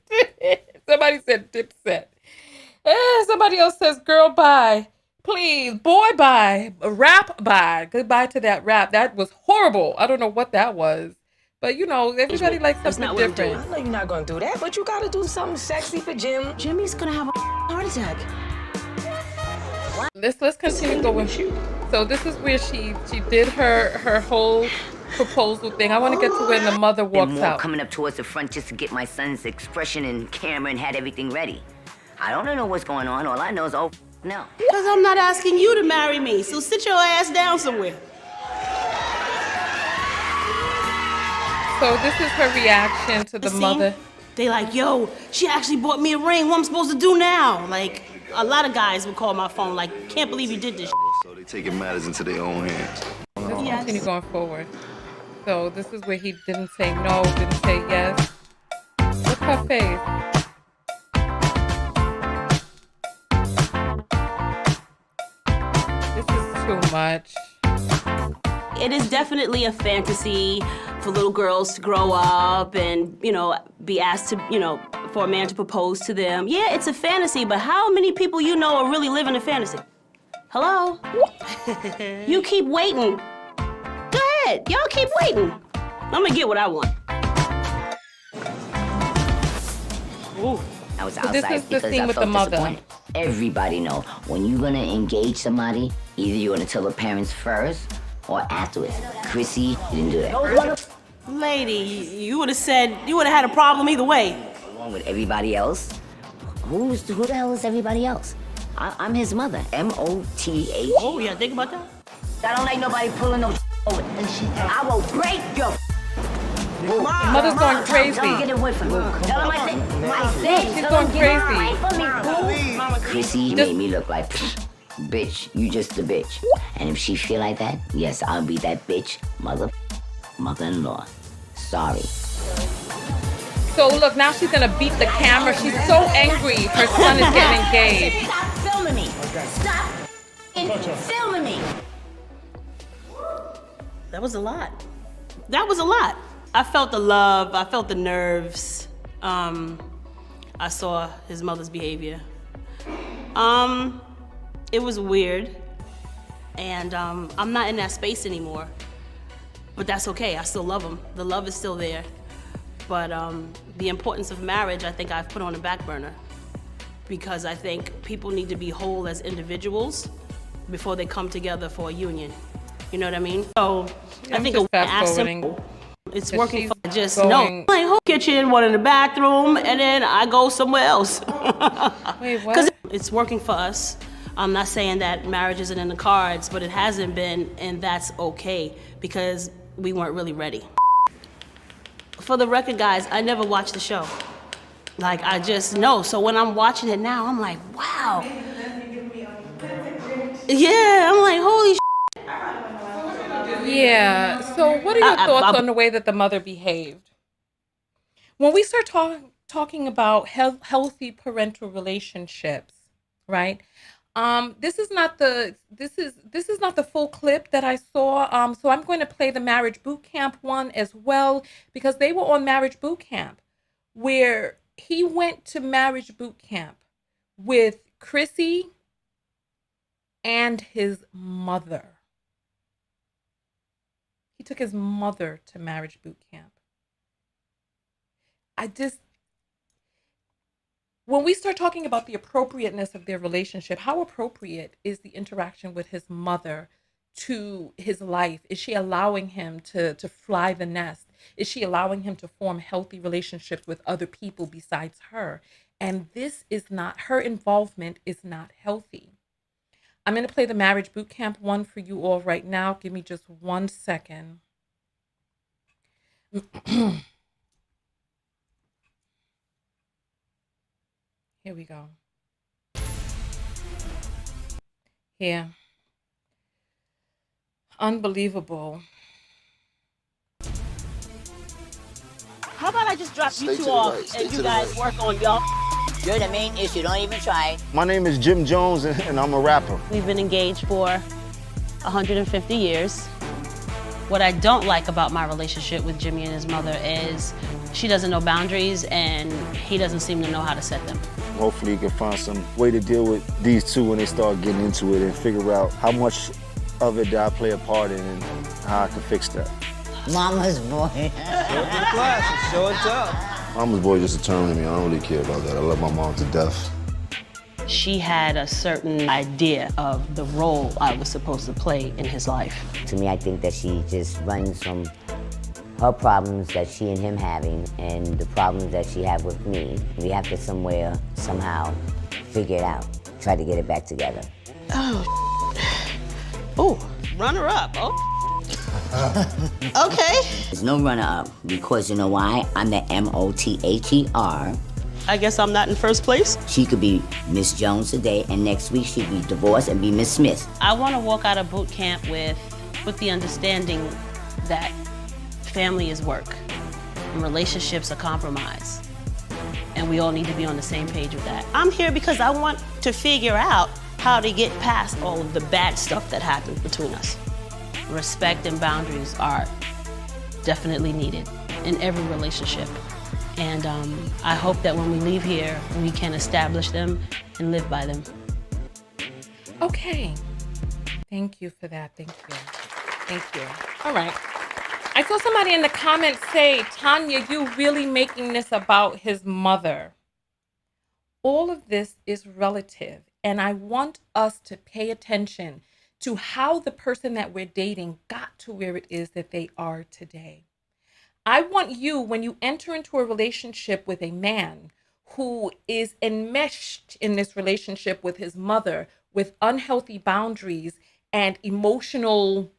to it. Somebody said dipset. Somebody else says girl bye. Please, boy bye. Rap bye. Goodbye to that rap. That was horrible. I don't know what that was. But you know, everybody likes something different. I know you're not gonna do that, but you gotta do something sexy for Jim. Jimmy's gonna have a heart attack. Let's continue going. So this is where she did her whole proposal thing. I want to get to when the mother walks out. Coming up towards the front just to get my son's expression and camera and had everything ready. I don't know what's going on. All I know is no. Because I'm not asking you to marry me, so sit your ass down somewhere. So this is her reaction to the mother. They like, yo, she actually bought me a ring. What am I supposed to do now? Like, a lot of guys would call my phone like, can't believe you did this. So they taking matters into their own hands. Let's continue going forward. So this is where he didn't say no, didn't say yes. Look her face. This is too much. It is definitely a fantasy for little girls to grow up and, you know, be asked to, you know, for a man to propose to them. Yeah, it's a fantasy, but how many people you know are really living a fantasy? Hello? You keep waiting. Go ahead, y'all keep waiting. I'm gonna get what I want. Ooh. I was So outside this is the because scene I with felt the mother. disappointed. Everybody know when you're gonna engage somebody, either you're gonna tell the parents first or afterwards. Chrissy didn't do that. Lady, you would have said, you would have had a problem either way. Along with everybody else. Who the hell is everybody else? I'm his mother, M-O-T-H. Oh, yeah, think about that. I don't like nobody pulling no over. I will break your Mother's going Tell crazy. him get away from me. Tell him I said. She's Tell him going get crazy. away from me, boo. Chrissy made me look like, bitch, you just a bitch. And if she feel like that, yes, I'll be that bitch, mother-in-law. Sorry. So look, now she's gonna beat the camera. She's so angry. Her son is getting engaged. Stop filming me. Stop filming me. That was a lot. That was a lot. I felt the love. I felt the nerves. I saw his mother's behavior. It was weird. And I'm not in that space anymore. But that's okay. I still love him. The love is still there. But the importance of marriage, I think I've put on the back burner. Because I think people need to be whole as individuals before they come together for a union. You know what I mean? So I think it's working for just no. Like whole kitchen, one in the bathroom, and then I go somewhere else. Wait, what? Because it's working for us. I'm not saying that marriage isn't in the cards, but it hasn't been, and that's okay because we weren't really ready. For the record, guys, I never watched the show. Like, I just know. So when I'm watching it now, I'm like, wow. Yeah, I'm like, holy Yeah. So what are your thoughts on the way that the mother behaved? When we start talking about healthy parental relationships, right? This is not the full clip that I saw. So I'm going to play the marriage boot camp one as well because they were on marriage boot camp where he went to marriage boot camp with Chrissy and his mother. He took his mother to marriage boot camp. When we start talking about the appropriateness of their relationship, how appropriate is the interaction with his mother to his life? Is she allowing him to fly the nest? Is she allowing him to form healthy relationships with other people besides her? And this is not, her involvement is not healthy. I'm going to play the marriage boot camp one for you all right now. Give me just 1 second. Here we go. Here. Unbelievable. How about I just drop you two off and you guys work on y'all? You're the main issue. Don't even try. My name is Jim Jones, and I'm a rapper. We've been engaged for 150 years. What I don't like about my relationship with Jimmy and his mother is she doesn't know boundaries and he doesn't seem to know how to set them. Hopefully you can find some way to deal with these two when they start getting into it and figure out how much of it that I play a part in and how I can fix that. Mama's boy. Show and tell. Mama's boy just a term to me. I don't really care about that. I love my mom to death. She had a certain idea of the role I was supposed to play in his life. To me, I think that she just runs from her problems that she and him having and the problems that she had with me. We have to somehow figure it out, try to get it back together. Oh, runner up. Oh. Okay. There's no runner-up because you know why? I'm the M-O-T-H-E-R. I guess I'm not in first place. She could be Miss Jones today, and next week she'd be divorced and be Miss Smith. I want to walk out of boot camp with the understanding that family is work and relationships are compromise. And we all need to be on the same page with that. I'm here because I want to figure out how to get past all of the bad stuff that happened between us. Respect and boundaries are definitely needed in every relationship. And I hope that when we leave here, we can establish them and live by them. Okay. Thank you for that. Thank you. Thank you. All right. I saw somebody in the comments say, Tanya, you really making this about his mother. All of this is relative. And I want us to pay attention to how the person that we're dating got to where it is that they are today. I want you, when you enter into a relationship with a man who is enmeshed in this relationship with his mother, with unhealthy boundaries and emotional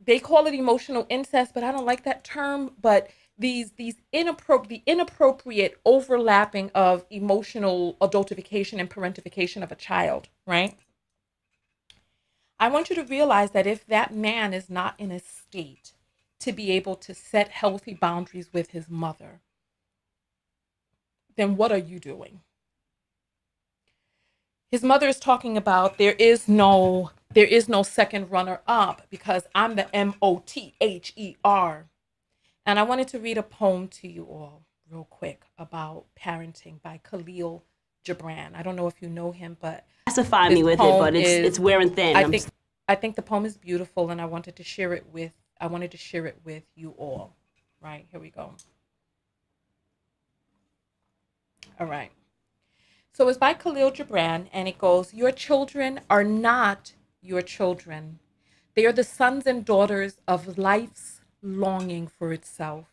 they call it emotional incest, but I don't like that term. But the inappropriate overlapping of emotional adultification and parentification of a child, right? I want you to realize that if that man is not in a state to be able to set healthy boundaries with his mother, then what are you doing? His mother is talking about there is no second runner up because I'm the MOTHER. And I wanted to read a poem to you all real quick about parenting by Khalil Gibran. I don't know if you know him, but Pacify me with it, but it's wearing thin. I think the poem is beautiful, and I wanted to share it with you all. Right, here we go. All right. So it's by Khalil Gibran, and it goes, "Your children are not your children. They are the sons and daughters of life's longing for itself.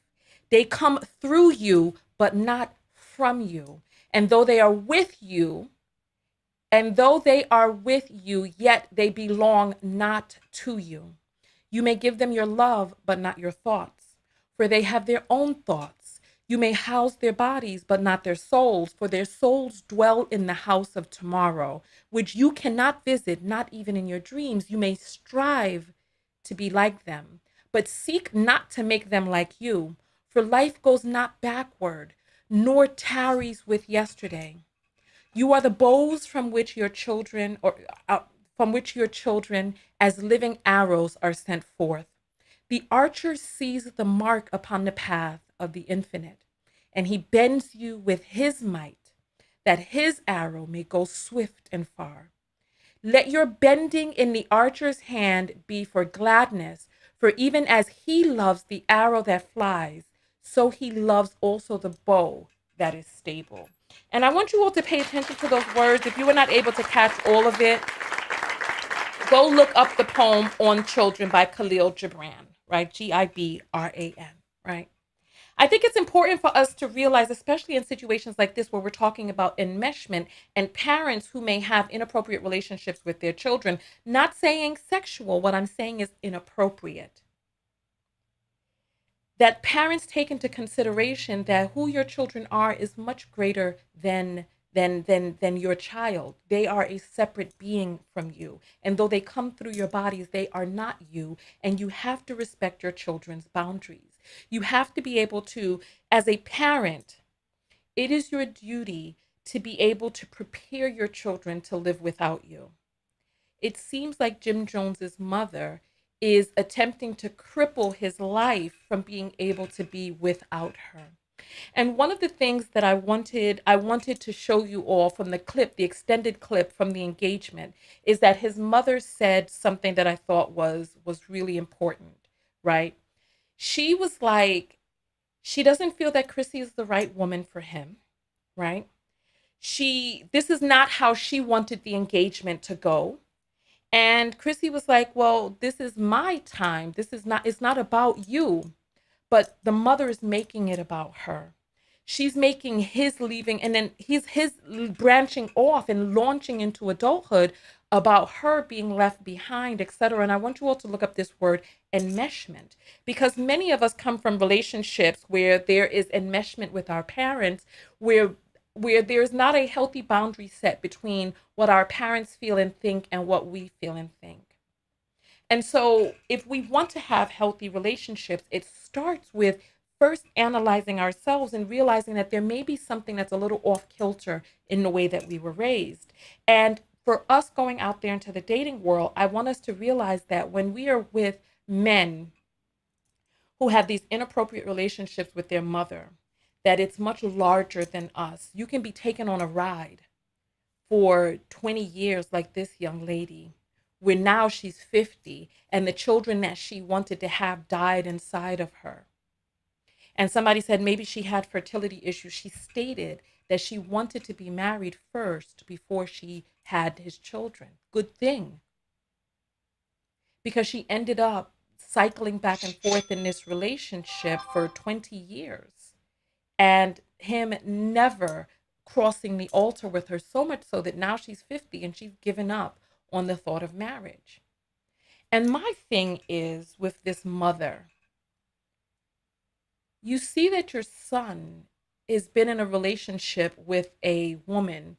They come through you, but not from you. And though they are with you, yet they belong not to you. You may give them your love, but not your thoughts, for they have their own thoughts. You may house their bodies, but not their souls, for their souls dwell in the house of tomorrow, which you cannot visit, not even in your dreams. You may strive to be like them, but seek not to make them like you, for life goes not backward, nor tarries with yesterday. You are the bows from which your children, as living arrows are sent forth. The archer sees the mark upon the path of the infinite, and he bends you with his might, that his arrow may go swift and far. Let your bending in the archer's hand be for gladness, for even as he loves the arrow that flies, so he loves also the bow that is stable." And I want you all to pay attention to those words. If you were not able to catch all of it, go look up the poem On Children by Khalil Gibran, right? Gibran, right? I think it's important for us to realize, especially in situations like this where we're talking about enmeshment and parents who may have inappropriate relationships with their children, not saying sexual, what I'm saying is inappropriate. That parents take into consideration that who your children are is much greater than your child. They are a separate being from you. And though they come through your bodies, they are not you. And you have to respect your children's boundaries. You have to be able to, as a parent, it is your duty to be able to prepare your children to live without you. It seems like Jim Jones's mother is attempting to cripple his life from being able to be without her. And one of the things that I wanted to show you all from the clip, the extended clip from the engagement, is that his mother said something that I thought was really important, right? She was like, she doesn't feel that Chrissy is the right woman for him, right? This is not how she wanted the engagement to go. And Chrissy was like, well, this is my time. It's not about you. But the mother is making it about her. She's making his leaving, and then his branching off and launching into adulthood about her being left behind, etc. And I want you all to look up this word, enmeshment, because many of us come from relationships where there is enmeshment with our parents, where there's not a healthy boundary set between what our parents feel and think and what we feel and think. And so if we want to have healthy relationships, it starts with first analyzing ourselves and realizing that there may be something that's a little off kilter in the way that we were raised. And for us going out there into the dating world, I want us to realize that when we are with men who have these inappropriate relationships with their mother, that it's much larger than us. You can be taken on a ride for 20 years like this young lady, where now she's 50 and the children that she wanted to have died inside of her. And somebody said maybe she had fertility issues. She stated that she wanted to be married first before she had his children. Good thing. Because she ended up cycling back and forth in this relationship for 20 years. And him never crossing the altar with her, so much so that now she's 50 and she's given up on the thought of marriage. And my thing is with this mother, you see that your son has been in a relationship with a woman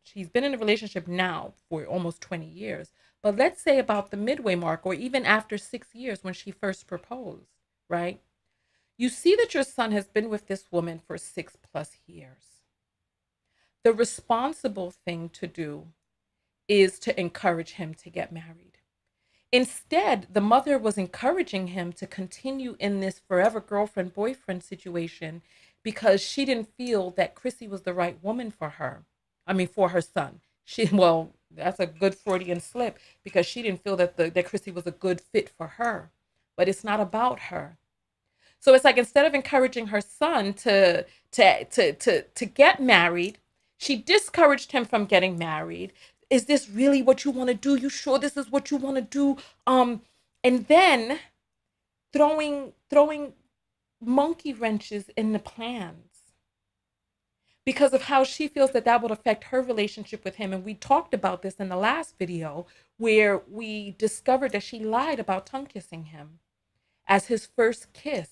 he's been in a relationship now for almost 20 years. But let's say about the midway mark, or even after 6 years when she first proposed, right? You see that your son has been with this woman for 6+ years. The responsible thing to do is to encourage him to get married. Instead, the mother was encouraging him to continue in this forever girlfriend-boyfriend situation because she didn't feel that Chrissy was the right woman for her. I mean, for her son. Well, that's a good Freudian slip, because she didn't feel that Chrissy was a good fit for her. But it's not about her. So it's like, instead of encouraging her son to get married, she discouraged him from getting married. Is this really what you want to do? You sure this is what you want to do? And then throwing monkey wrenches in the plans because of how she feels that would affect her relationship with him. And we talked about this in the last video, where we discovered that she lied about tongue kissing him as his first kiss.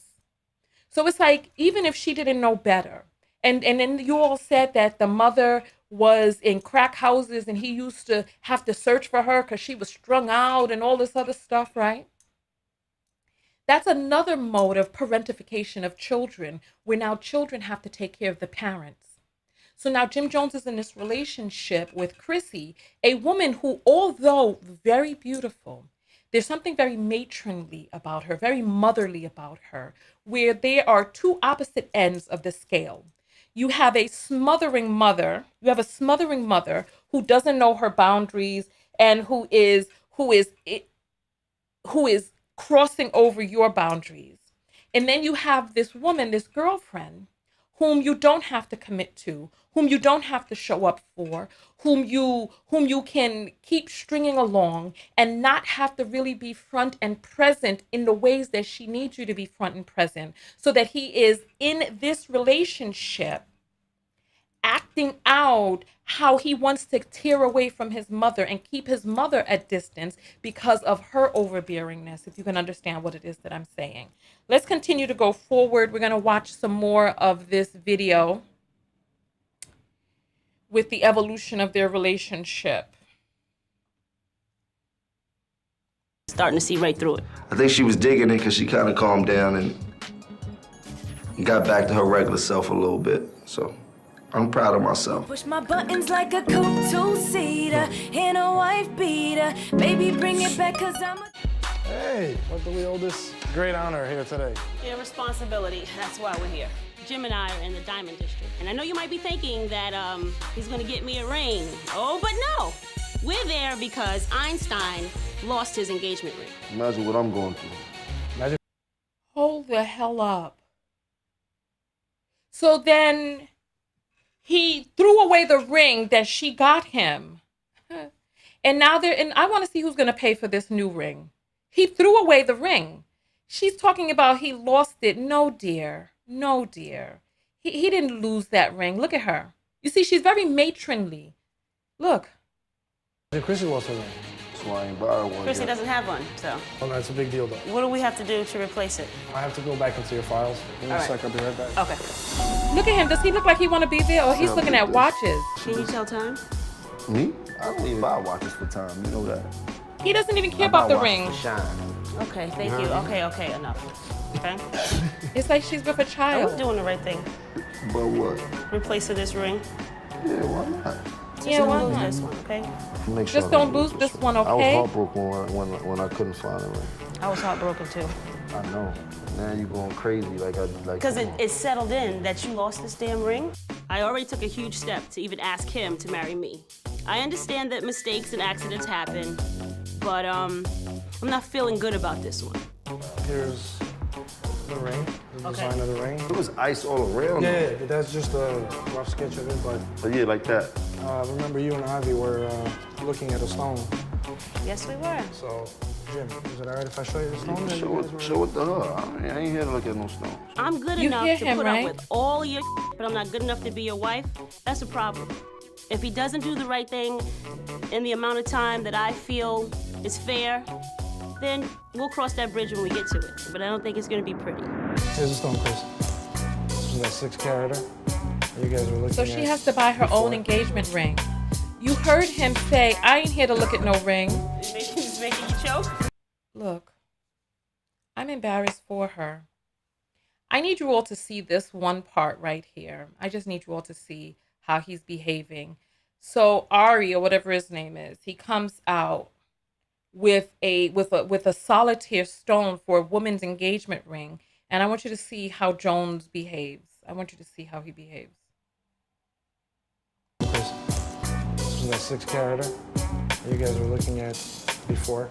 So it's like, even if she didn't know better, and then you all said that the mother was in crack houses and he used to have to search for her because she was strung out and all this other stuff, right? That's another mode of parentification of children, where now children have to take care of the parents. So now Jim Jones is in this relationship with Chrissy, a woman who, although very beautiful, there's something very matronly about her, very motherly about her, where there are two opposite ends of the scale. You have a smothering mother. You have a smothering mother who doesn't know her boundaries and who is crossing over your boundaries. And then you have this woman, this girlfriend, whom you don't have to commit to, whom you don't have to show up for, whom you can keep stringing along and not have to really be front and present in the ways that she needs you to be front and present, so that he is in this relationship acting out how he wants to tear away from his mother and keep his mother at distance because of her overbearingness, if you can understand what it is that I'm saying. Let's continue to go forward. We're going to watch some more of this video with the evolution of their relationship. Starting to see right through it. I think she was digging it because she kind of calmed down and got back to her regular self a little bit. So I'm proud of myself. Push my buttons like a coupe two-seater in a wife beater. Baby, bring it back, cause I'm a... Hey, what do we owe this great honor here today? Yeah, responsibility. That's why we're here. Jim and I are in the Diamond District. And I know you might be thinking that he's gonna get me a ring. Oh, but no. We're there because Einstein lost his engagement ring. Imagine what I'm going through. Imagine. Hold the hell up. So then he threw away the ring that she got him. And now I want to see who's going to pay for this new ring. He threw away the ring. She's talking about he lost it. No, dear. No, dear. He didn't lose that ring. Look at her. You see, she's very matronly. Look. Chrissy lost her ring. That's why I ain't borrowed one. Chrissy yet. doesn't have one, so. Well, that's a big deal, though. What do we have to do to replace it? I have to go back into your files. Give me a sec, I'll be right back. Okay. Look at him. Does he look like he want to be there, or he's looking at watches? Can you tell time? Me? I don't even buy watches for time. You know that. He doesn't even care about the ring. Shine. Okay, thank you. Okay, enough. Okay? It's like she's with a Are child. we doing the right thing? But what? Replacing this ring? Yeah, why not? Yeah, why Lose not? this one, okay? Make sure Just I don't lose this one, okay? I was heartbroken when I couldn't find a ring. I was heartbroken too. I know. Now you're going crazy like. Because it settled in that you lost this damn ring. I already took a huge step to even ask him to marry me. I understand that mistakes and accidents happen, but I'm not feeling good about this one. Here's the ring, the design of the ring. It was ice all around. Yeah, that's just a rough sketch of it, But yeah, like that. remember you and Ivy were looking at a stone. Yes, we were. So, Jim, is it all right if I show you the stone? Show it to her. I ain't here to look at no stones. I'm good You enough hear to him, put right? up with all your but I'm not good enough to be your wife. That's a problem. If he doesn't do the right thing in the amount of time that I feel is fair, then we'll cross that bridge when we get to it. But I don't think it's gonna be pretty. Here's the stone, Chris. This is that 6 carat. You guys are looking So she has to buy her own engagement ring. You heard him say, I ain't here to look at no ring. It's making you choke? Look, I'm embarrassed for her. I need you all to see this one part right here. I just need you all to see how he's behaving. So Ari, or whatever his name is, he comes out with a solitaire stone for a woman's engagement ring. And I want you to see how Jones behaves. I want you to see how he behaves. Chris, this is that 6 carat. You guys were looking at before.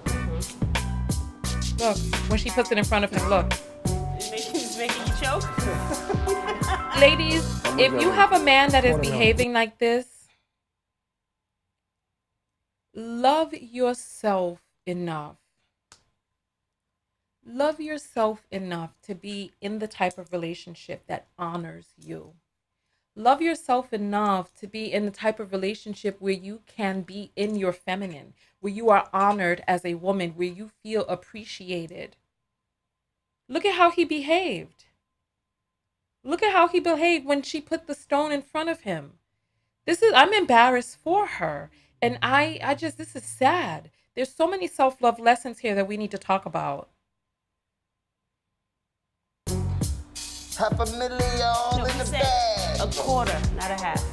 Look, when she puts it in front of him, look. It's making you choke? Ladies, if you have a man that is behaving like this, love yourself enough. Love yourself enough to be in the type of relationship that honors you. Love yourself enough to be in the type of relationship where you can be in your feminine, where you are honored as a woman, where you feel appreciated. Look at how he behaved. Look at how he behaved when she put the stone in front of him. I'm embarrassed for her. And this is sad. There's so many self-love lessons here that we need to talk about. $500,000 in the bag. A quarter, not a half.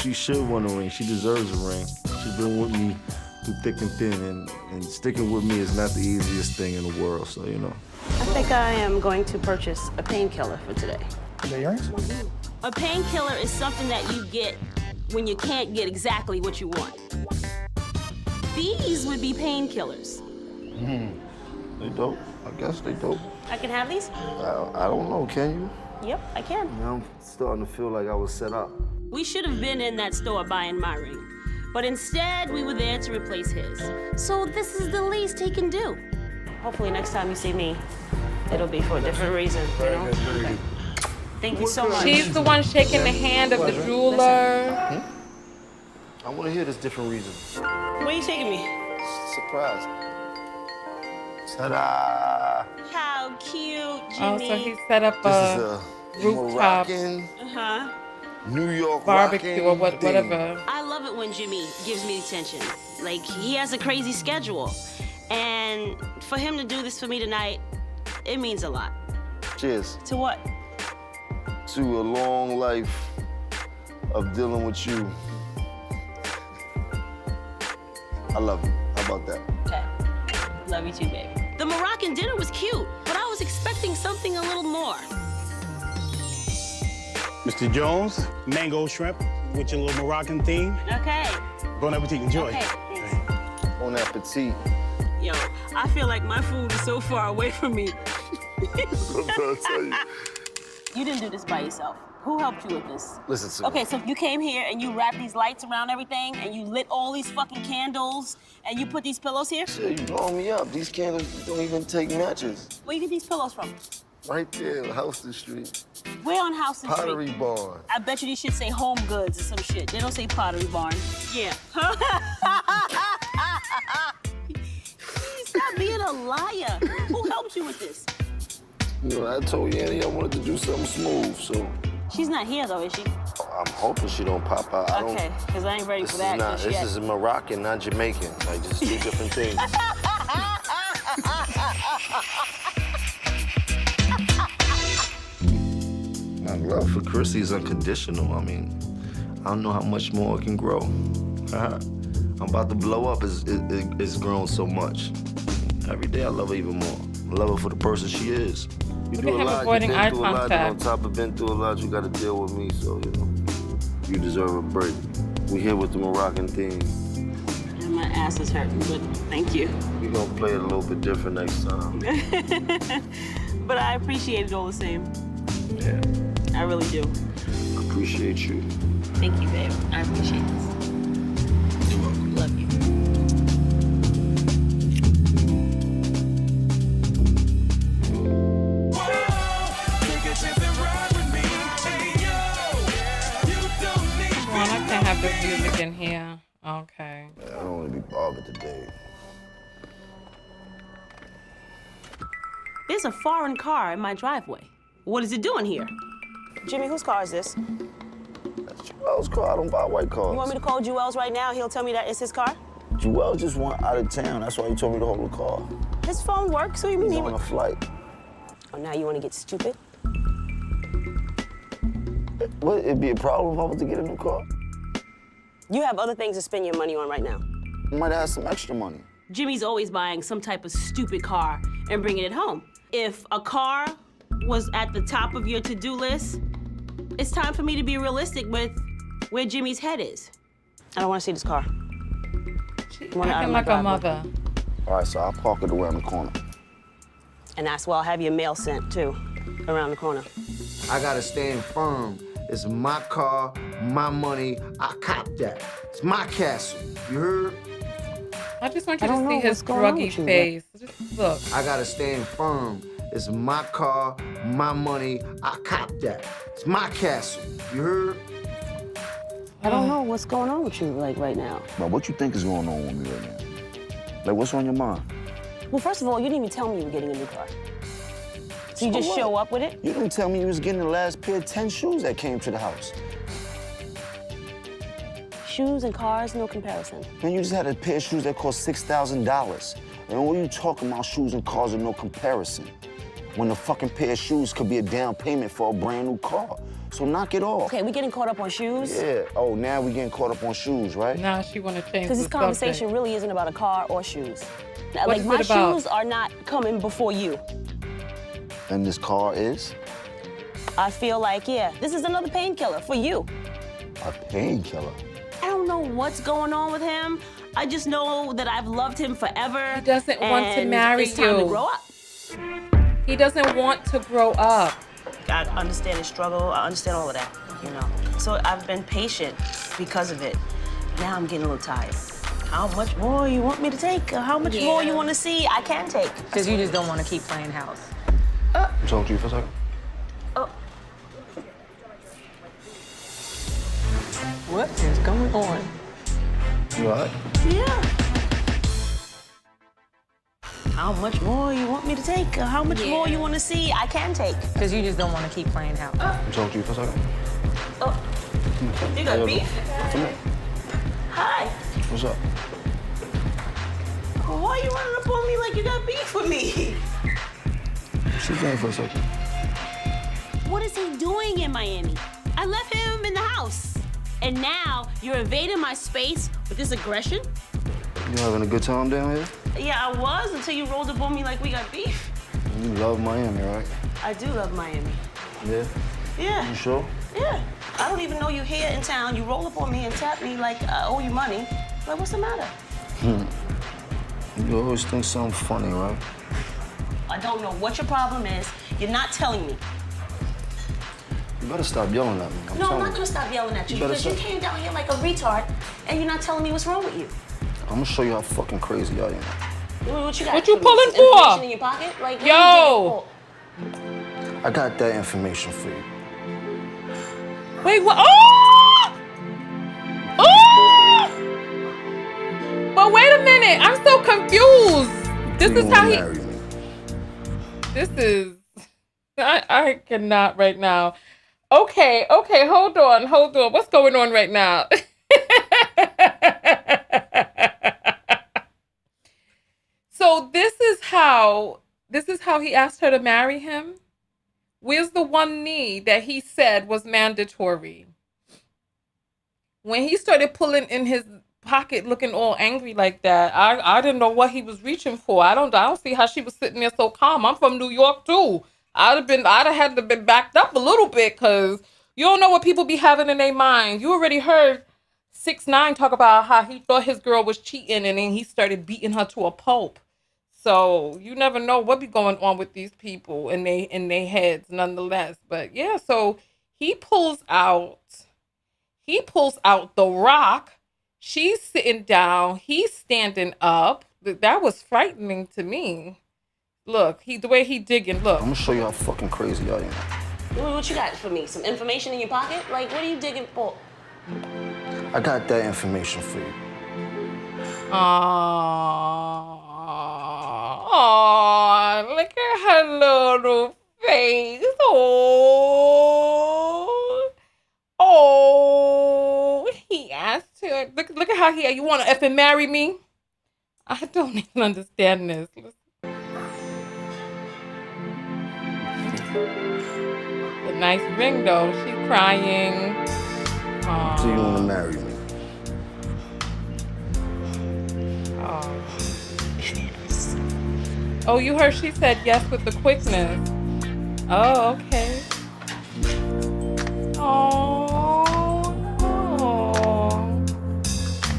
She should want a ring. She deserves a ring. She's been with me through thick and thin, and sticking with me is not the easiest thing in the world, so, you know. I think I am going to purchase a painkiller for today. The earrings? A painkiller is something that you get when you can't get exactly what you want. These would be painkillers. They dope. I guess they dope. I can have these? I don't know, can you? Yep, I can. Now I'm starting to feel like I was set up. We should have been in that store buying my ring. But instead, we were there to replace his. So this is the least he can do. Hopefully next time you see me, it'll be for a different reason, you know? Very good. Thank you so much. She's the one shaking the hand of the jeweler. I want to hear this different reason. Where are you taking me? Surprise. Ta-da! How cute, Jimmy. Oh, so he set up a rooftop Moroccan, Uh-huh. New York barbecue or rockin' whatever. I love it when Jimmy gives me attention. Like, he has a crazy schedule. And for him to do this for me tonight, it means a lot. Cheers. To what? To a long life of dealing with you. I love you. How about that? Okay. Love you too, babe. The Moroccan dinner was cute, but I was expecting something a little more. Mr. Jones, mango shrimp with your little Moroccan theme. Okay. Bon appetit, enjoy. Okay, thanks. Bon appetit. Yo, I feel like my food is so far away from me. I'm trying to tell you. You didn't do this by yourself. Who helped you with this? Listen to me. Okay, so you came here and you wrapped these lights around everything and you lit all these fucking candles and you put these pillows here? Shit, you blowing me up. These candles don't even take matches. Where you get these pillows from? Right there, Houston Street. Where on Houston Street? Pottery Barn. I bet you these shit say Home Goods or some shit. They don't say Pottery Barn. Yeah. Stop being a liar. Who helped you with this? You know, I told Yanni I wanted to do something smooth, so. She's not here though, is she? I'm hoping she don't pop out. Okay, because I ain't ready for that. This is Moroccan, not Jamaican. Like, just two different things. My love for Chrissy is unconditional. I mean, I don't know how much more it can grow. I'm about to blow up. It's grown so much. Every day I love her even more. I love her for the person she is. You Look do at a him lot, avoiding you eye been through a lot, contact. on top of been through a lot, you gotta deal with me, so, you know, you deserve a break. We here with the Moroccan theme. And my ass is hurting, but thank you. We gonna play it a little bit different next time. But I appreciate it all the same. Yeah. I really do. I appreciate you. Thank you, babe. I appreciate this. Love you. I can't have this music in here. Okay. I don't want to be bothered today. There's a foreign car in my driveway. What is it doing here? Jimmy, whose car is this? That's Joel's car. I don't buy white cars. You want me to call Joel's right now? He'll tell me that it's his car? Joel just went out of town. That's why he told me to hold the car. His phone works, so you mean He's he on a flight. Oh, now you want to get stupid? What, it'd be a problem if I was to get a new car? You have other things to spend your money on right now. I might have some extra money. Jimmy's always buying some type of stupid car and bringing it home. If a car was at the top of your to-do list, it's time for me to be realistic with where Jimmy's head is. I don't want to see this car. Acting like a mother. All right, so I'll park it around the corner. And that's why I'll have your mail sent, too, around the corner. I gotta stand firm. It's my car, my money. I cop that. It's my castle. You heard? I just want you to see his groggy face. Just look. I gotta stand firm. It's my car, my money. I cop that. It's my castle. You heard? I don't know what's going on with you, like, right now. But what you think is going on with me right now? Like, what's on your mind? Well, first of all, you didn't even tell me you were getting a new car. So you just what? show up with it? You didn't tell me you was getting the last pair of 10 shoes that came to the house. Shoes and cars, no comparison. Man, you just had a pair of shoes that cost $6,000. And what are you talking about shoes and cars are no comparison? When the fucking pair of shoes could be a down payment for a brand new car. So knock it off. Okay, we getting caught up on shoes? Yeah. Oh, now we getting caught up on shoes, right? Now she want to change Because this the conversation subject. really isn't about a car or shoes. Now, What like, is my it about? shoes are not coming before you. And this car is? I feel like, yeah, this is another painkiller for you. A painkiller? I don't know what's going on with him. I just know that I've loved him forever. He doesn't want to marry it's time you. to grow up. He doesn't want to grow up. I understand his struggle. I understand all of that, you know. So I've been patient because of it. Now I'm getting a little tired. How much more you want me to take? How much more you want to see? I can take. Because you just don't want to keep playing house. Talk to you for a second. Oh. What is going on? You all right? Yeah. How much more you want me to take? How much more you want to see? I can take. Because you just don't want to keep playing house. Talk to you for a second. Oh. You got beef? Come here. Hi. What's up? Why are you running up on me like you got beef with me? Sit down for a second. What is he doing in Miami? I left him in the house. And now you're invading my space with this aggression? You having a good time down here? Yeah, I was until you rolled up on me like we got beef. You love Miami, right? I do love Miami. Yeah? Yeah. You sure? Yeah. I don't even know you're here in town. You roll up on me and tap me like I owe you money. Like, what's the matter? You always think something funny, right? I don't know what your problem is. You're not telling me. You better stop yelling at me. No, I'm telling not gonna stop yelling at you You better because you stop. came down here like a retard and you're not telling me what's wrong with you. I'm gonna show you how fucking crazy I am. What you got? What you for me? pulling Some for? information in your pocket? Like, what Yo! you digging for? I got that information for you. Wait, what? Oh! Oh! But wait a minute. I'm so confused. This You is how wanna he... marry me. This is... I cannot right now. Okay, hold on. What's going on right now? So this is how he asked her to marry him. Where's the one knee that he said was mandatory? When he started pulling in his pocket looking all angry like that, I didn't know what he was reaching for. I don't see how she was sitting there so calm. I'm from New York too. I'd have had to been backed up a little bit because you don't know what people be having in their mind. You already heard 6ix9ine talk about how he thought his girl was cheating and then he started beating her to a pulp. So you never know what be going on with these people in their heads nonetheless. But yeah, so he pulls out the rock. She's sitting down. He's standing up. That was frightening to me. Look, the way he digging, look. I'm gonna show you how fucking crazy I am. What you got for me? Some information in your pocket? Like, what are you digging for? I got that information for you. Oh, look at her how you want to effing marry me? I don't even understand this. A nice ring though. She's crying. Aww. So you want to marry me? Oh, you heard she said yes with the quickness. Oh, okay. Oh,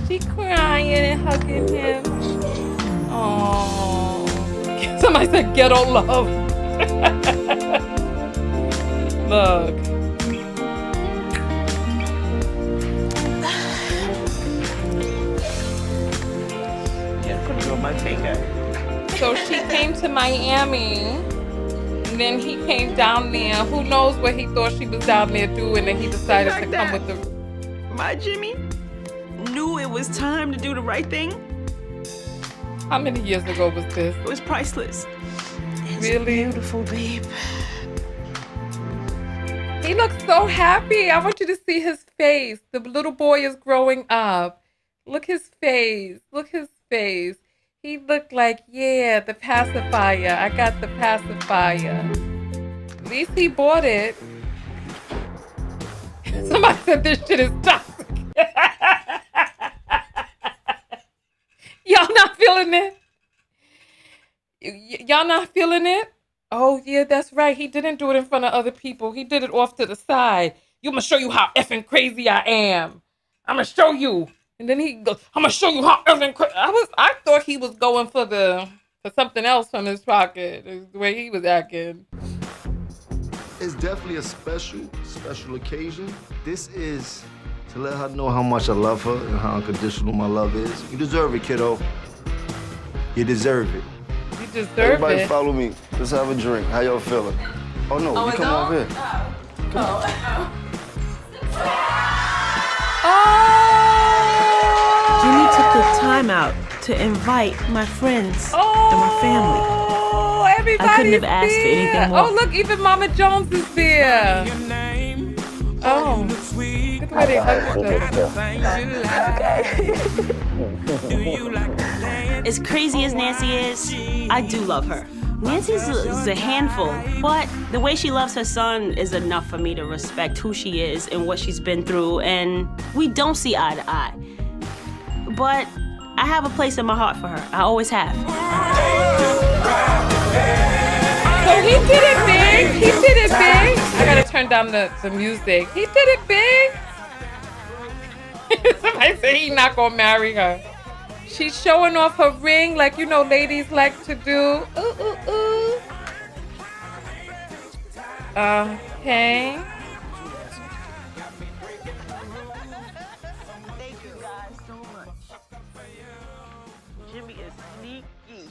she crying and hugging him. Oh, somebody said ghetto love. Look. Yeah, put it on my finger. So she came to Miami, and then he came down there. Who knows what he thought she was down there doing, and he decided to come with the... My Jimmy knew it was time to do the right thing. How many years ago was this? It was priceless. It's really beautiful, babe. He looks so happy. I want you to see his face. The little boy is growing up. Look his face. Look his face. He looked like, yeah, the pacifier. I got the pacifier. At least he bought it. Somebody said this shit is toxic. Y'all not feeling it? Y'all not feeling it? Oh, yeah, that's right. He didn't do it in front of other people. He did it off to the side. I'm going to show you how effing crazy I am. I'm going to show you. And then he goes, I'm going to show you how effing crazy. I thought he was going for something else from his pocket, the way he was acting. It's definitely a special occasion. This is to let her know how much I love her and how unconditional my love is. You deserve it, kiddo. You deserve it. You deserve Everybody it. follow me. Let's have a drink. How y'all feeling? Oh, no, you come over here. Jimmy took the time out to invite my friends and my family. Oh, everybody's I couldn't have asked for anything more. Oh, look, even Mama Jones is there. Oh, look where they hugged As crazy as Nancy is, I do love her. Nancy's a handful, but the way she loves her son is enough for me to respect who she is and what she's been through, and we don't see eye to eye. But I have a place in my heart for her. I always have. So he did it big. He did it big. I gotta turn down the music. He did it big. Somebody say he's not gonna marry her. She's showing off her ring like, you know, ladies like to do. Ooh, ooh, ooh. Okay. Thank you guys so much. Jimmy is sneaky.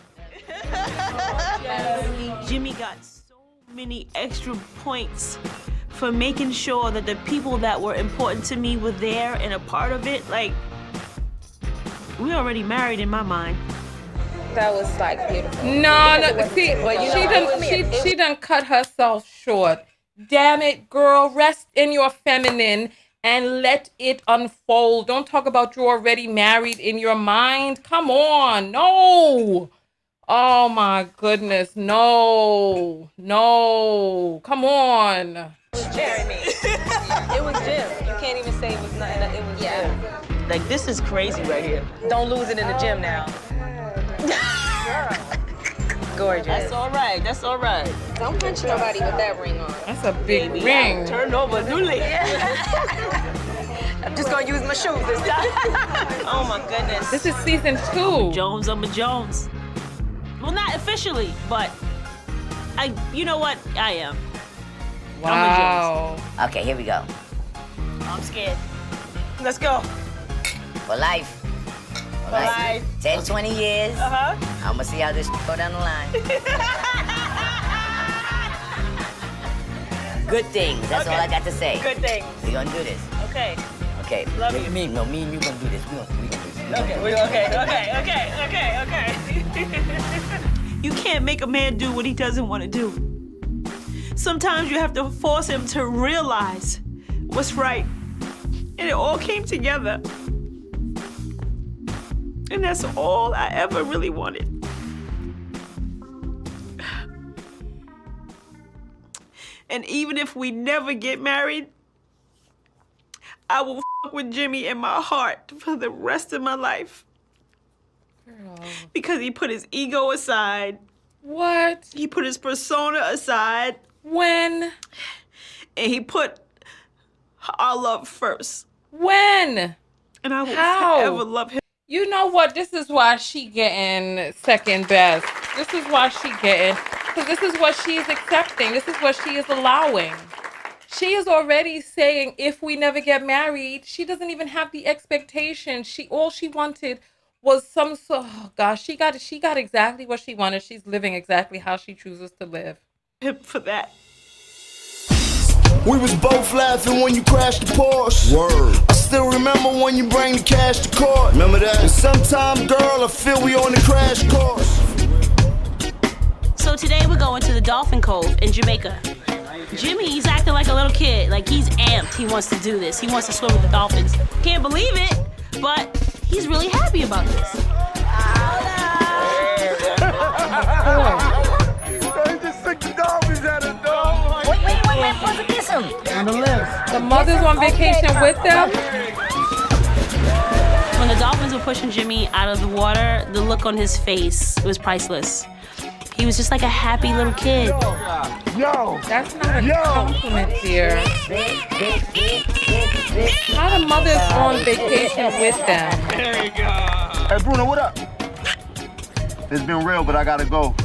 Jimmy got so many extra points for making sure that the people that were important to me were there and a part of it. Like, we already married in my mind. That was like beautiful. No, see, she done cut herself short. Damn it, girl, rest in your feminine and let it unfold. Don't talk about you're already married in your mind. Come on, no. Oh my goodness, no, come on. It was Jeremy. It was Jim. You can't even say it was nothing. It was Jim. Like, this is crazy right here. Don't lose it in the gym now. Gorgeous. That's all right. That's all right. Don't punch nobody with that ring on. That's a big ring. Turn over, Dooley. I'm just gonna use my shoes this time. Oh my goodness. This is season 2. I'm a Jones. Well, not officially, but you know what? I am. Wow. I'm a Jones. Okay, here we go. I'm scared. Let's go. For life. For life. 10, 20 years. Uh-huh. I'm gonna see how this go down the line. Good things. That's all I got to say. Good things. We gonna do this. Okay. Okay. Love you. Me and you gonna do this. We gonna do this. Okay. You can't make a man do what he doesn't want to do. Sometimes you have to force him to realize what's right. And it all came together. And that's all I ever really wanted. And even if we never get married, I will fuck with Jimmy in my heart for the rest of my life. Girl. Because he put his ego aside. What? He put his persona aside. When? And he put our love first. When? And I will How? forever love him. You know what? This is why she getting second best. This is why she getting, because this is what she is accepting. This is what she is allowing. She is already saying, if we never get married, she doesn't even have the expectation. All she wanted was some sort. Oh gosh, she got exactly what she wanted. She's living exactly how she chooses to live. For that. We was both laughing when you crashed the Porsche. Word. I still remember when you bring the cash to court. Remember that? And sometimes, girl, I feel we on the crash course. So today we're going to the Dolphin Cove in Jamaica. Jimmy, he's acting like a little kid. Like he's amped. He wants to do this. He wants to swim with the dolphins. Can't believe it, but he's really happy about this. He just took the dolphins at a dog. Wait, supposed to kiss him. On the left. The mother's on vacation with them. When the dolphins were pushing Jimmy out of the water, the look on his face was priceless. He was just like a happy little kid. Yo, that's not a compliment, dear. How the mother's on vacation with them? There you go. Hey, Bruno, what up? It's been real, but I gotta go.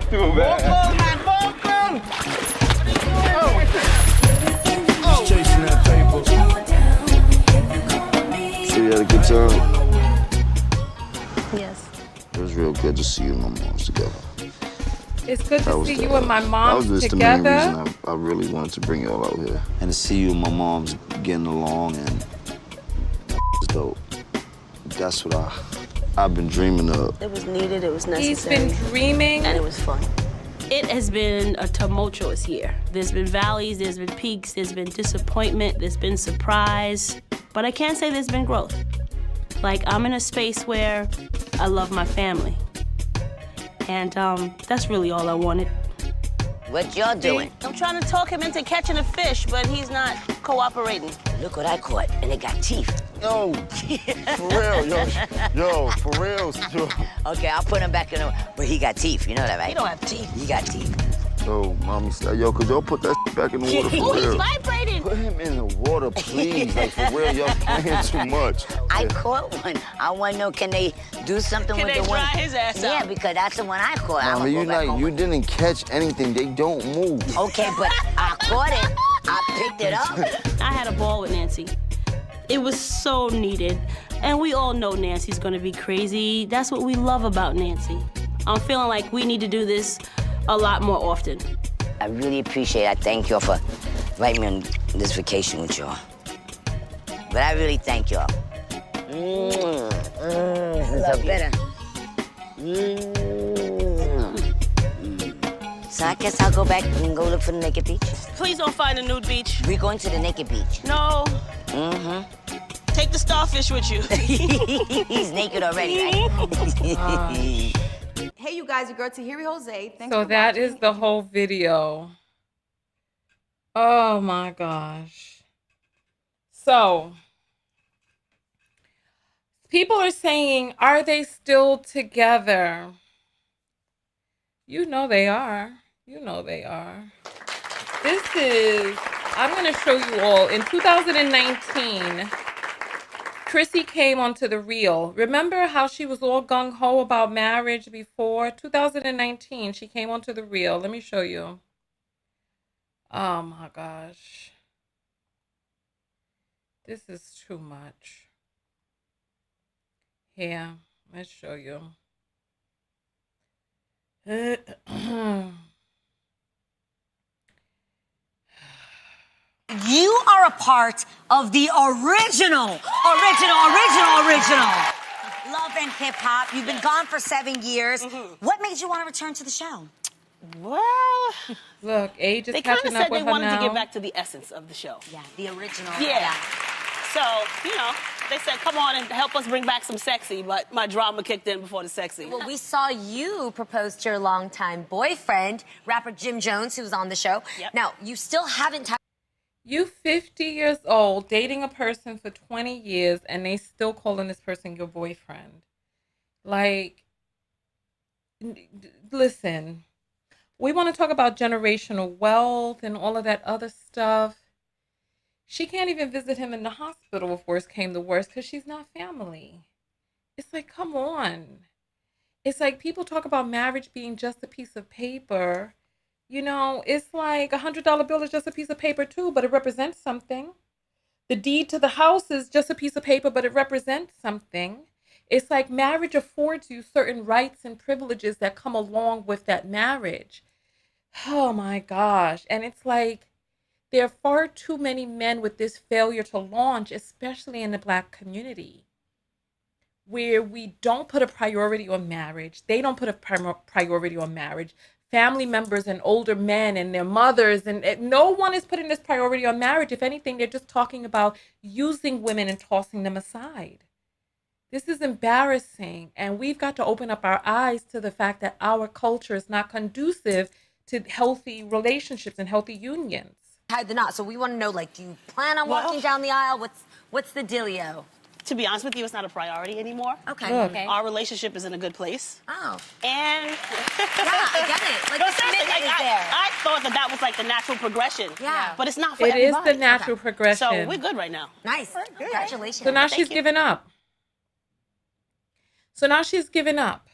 Too bad. Chasing that paper. So you had a good time? Yes. It was real good to see you and my moms together. It's good to see you and my That mom was just together. the main reason I really wanted to bring y'all out here. And to see you and my mom's getting along, and it's dope. That's what I've been dreaming of. It was needed, it was necessary. He's been dreaming. And it was fun. It has been a tumultuous year. There's been valleys, there's been peaks, there's been disappointment, there's been surprise, but I can't say there's been growth. Like, I'm in a space where I love my family. And that's really all I wanted. What y'all doing? I'm trying to talk him into catching a fish, but he's not cooperating. Look what I caught, and it got teeth. Yo, for real, yo, for real. Okay, I'll put him back in the, but he got teeth, you know that, right? He don't have teeth. He got teeth. Yo, mommy, yo, could y'all put that back in the water for Oh, real? he's vibrating. Put him in the water, please. Like, for real, y'all playing too much. I caught one. I want to know, can they do something Can with they the one? dry his ass Yeah, out? because that's the one I caught. I'm Mommy, gonna go back home you with didn't catch anything. They don't move. it. Okay, but I caught it. I picked it up. I had a ball with Nancy. It was so needed. And we all know Nancy's gonna be crazy. That's what we love about Nancy. I'm feeling like we need to do this a lot more often. I really appreciate it. I thank y'all for inviting me on this vacation with y'all. But I really thank y'all. This is so better. So I guess I'll go back and go look for the naked beach. Please don't find a nude beach. We're going to the naked beach. No. Mm-hmm. Take the starfish with you. He's naked already, right? Hey, you guys, your girl Tahiri Jose. Thanks So for that watching. is the whole video. Oh my gosh. So people are saying, are they still together? You know they are. You know they are. This is, I'm going to show you all. In 2019, Chrissy came onto The Real. Remember how she was all gung-ho about marriage before? 2019, she came onto The Real. Let me show you. Oh my gosh. This is too much. Here, let's show you. You are a part of the original Love and Hip Hop. You've been gone for 7 years. What made you want to return to the show? Well, look, age is they kind of catching said up with they her wanted now. to get back to the essence of the show. Yeah, the original. Yeah. So, you know, They said, come on and help us bring back some sexy, but my drama kicked in before the sexy. Well, we saw you propose to your longtime boyfriend, rapper Jim Jones, who was on the show. Yep. Now, you still haven't... You 50 years old, dating a person for 20 years, and they still calling this person your boyfriend. Like, listen, we want to talk about generational wealth and all of that other stuff. She can't even visit him in the hospital if worse came to worse because she's not family. It's like, come on. It's like people talk about marriage being just a piece of paper. You know, it's like $100 bill is just a piece of paper too, but it represents something. The deed to the house is just a piece of paper, but it represents something. It's like marriage affords you certain rights and privileges that come along with that marriage. Oh my gosh. And it's like, there are far too many men with this failure to launch, especially in the Black community, where we don't put a priority on marriage. They don't put a priority on marriage. Family members and older men and their mothers, and no one is putting this priority on marriage. If anything, they're just talking about using women and tossing them aside. This is embarrassing, and we've got to open up our eyes to the fact that our culture is not conducive to healthy relationships and healthy unions. Tied the knot, so we want to know, like, do you plan on walking down the aisle? What's the dealio? To be honest with you, it's not a priority anymore. Okay. Okay. Our relationship is in a good place. Oh. And yeah, I get it. Like, no, the seriously, commitment is there. I thought that was like the natural progression. Yeah. But it's not for It is everybody. the natural progression. So we're good right now. Nice. Congratulations. So now she's given up. So now she's given up.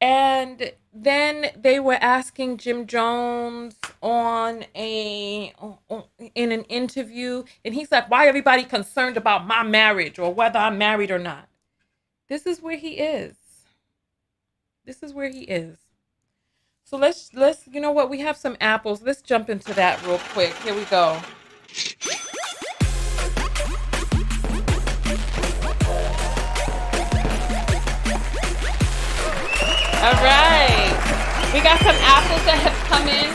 And then they were asking Jim Jones in an interview, and he's like, why everybody concerned about my marriage or whether I'm married or not? This is where he is. This is where he is. So let's you know what? We have some apples. Let's jump into that real quick. Here we go. All right. We got some apples that have come in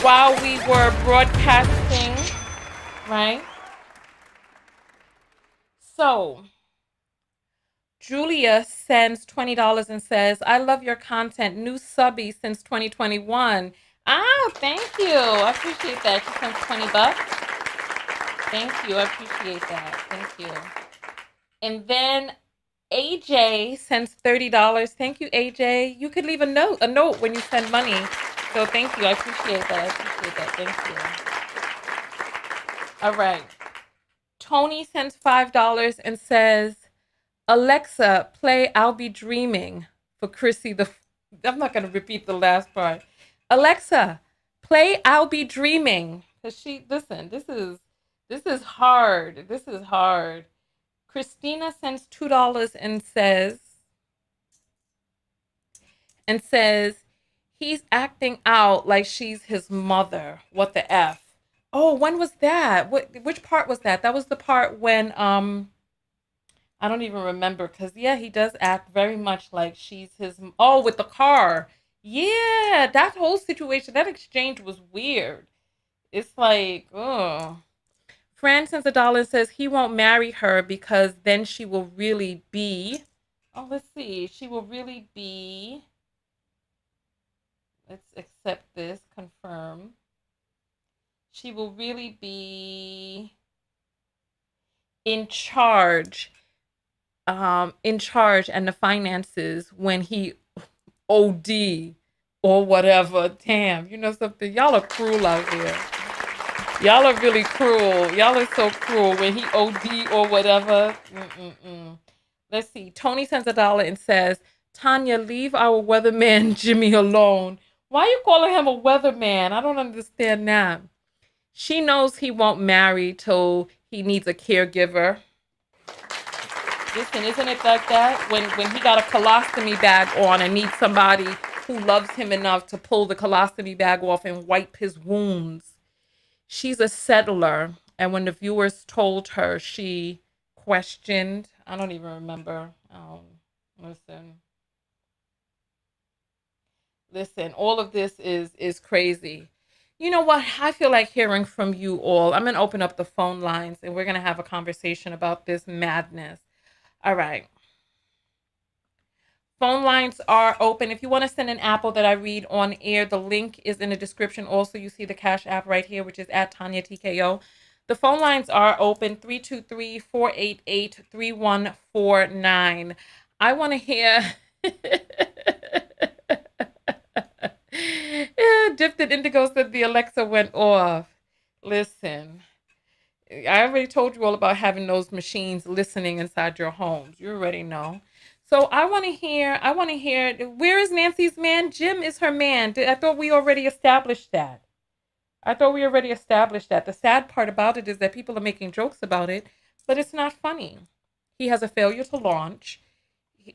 while we were broadcasting, right? So, Julia sends $20 and says, I love your content. New subby since 2021. Ah, thank you. I appreciate that. She sends $20. Thank you. I appreciate that. Thank you. And then AJ sends $30. Thank you, AJ. You could leave a note when you send money. So thank you. I appreciate that. I appreciate that. Thank you. All right. Tony sends $5 and says, Alexa, play I'll Be Dreaming for Chrissy. I'm not going to repeat the last part. Alexa, play I'll Be Dreaming. Cause listen, this is hard. This is hard. Christina sends $2 and says, he's acting out like she's his mother. What the F? Oh, when was that? Which part was that? That was the part when, I don't even remember. Because, yeah, he does act very much like she's his, with the car. Yeah, that whole situation, that exchange was weird. It's like, oh. Fran sends $1 and says he won't marry her because then she will really be, let's see. She will really be, let's accept this, confirm. She will really be in charge and the finances when he OD or whatever. Damn, you know something? Y'all are cruel out here. Y'all are really cruel. Y'all are so cruel when he OD or whatever. Let's see. Tony sends $1 and says, Tanya, leave our weatherman Jimmy alone. Why are you calling him a weatherman? I don't understand that. She knows he won't marry till he needs a caregiver. Listen, isn't it like that? When he got a colostomy bag on and needs somebody who loves him enough to pull the colostomy bag off and wipe his wounds. She's a settler, and when the viewers told her, she questioned. I don't even remember. Listen, all of this is crazy. You know what? I feel like hearing from you all. I'm going to open up the phone lines and we're going to have a conversation about this madness. All right. Phone lines are open. If you want to send an apple that I read on air, the link is in the description. Also, you see the Cash App right here, which is at Tanya TKO. The phone lines are open 323-488-3149. I want to hear. Difted Indigo said the Alexa went off. Listen, I already told you all about having those machines listening inside your homes. You already know. So I want to hear, where is Nancy's man? Jim is her man. I thought we already established that. The sad part about it is that people are making jokes about it, but it's not funny. He has a failure to launch.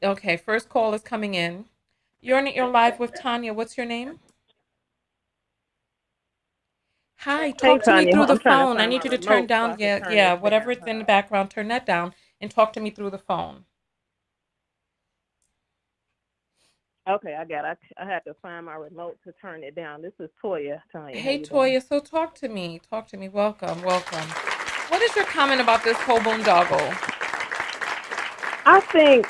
Okay, first call is coming in. You're live with Tanya. What's your name? Hi, talk to me through the phone. I need you to turn down, whatever it's in the background, turn that down and talk to me through the phone. Okay, I got it. I had to find my remote to turn it down. This is Toya, Tanya. Hey, Toya, so talk to me. Welcome. What is your comment about this whole boondoggle? I think,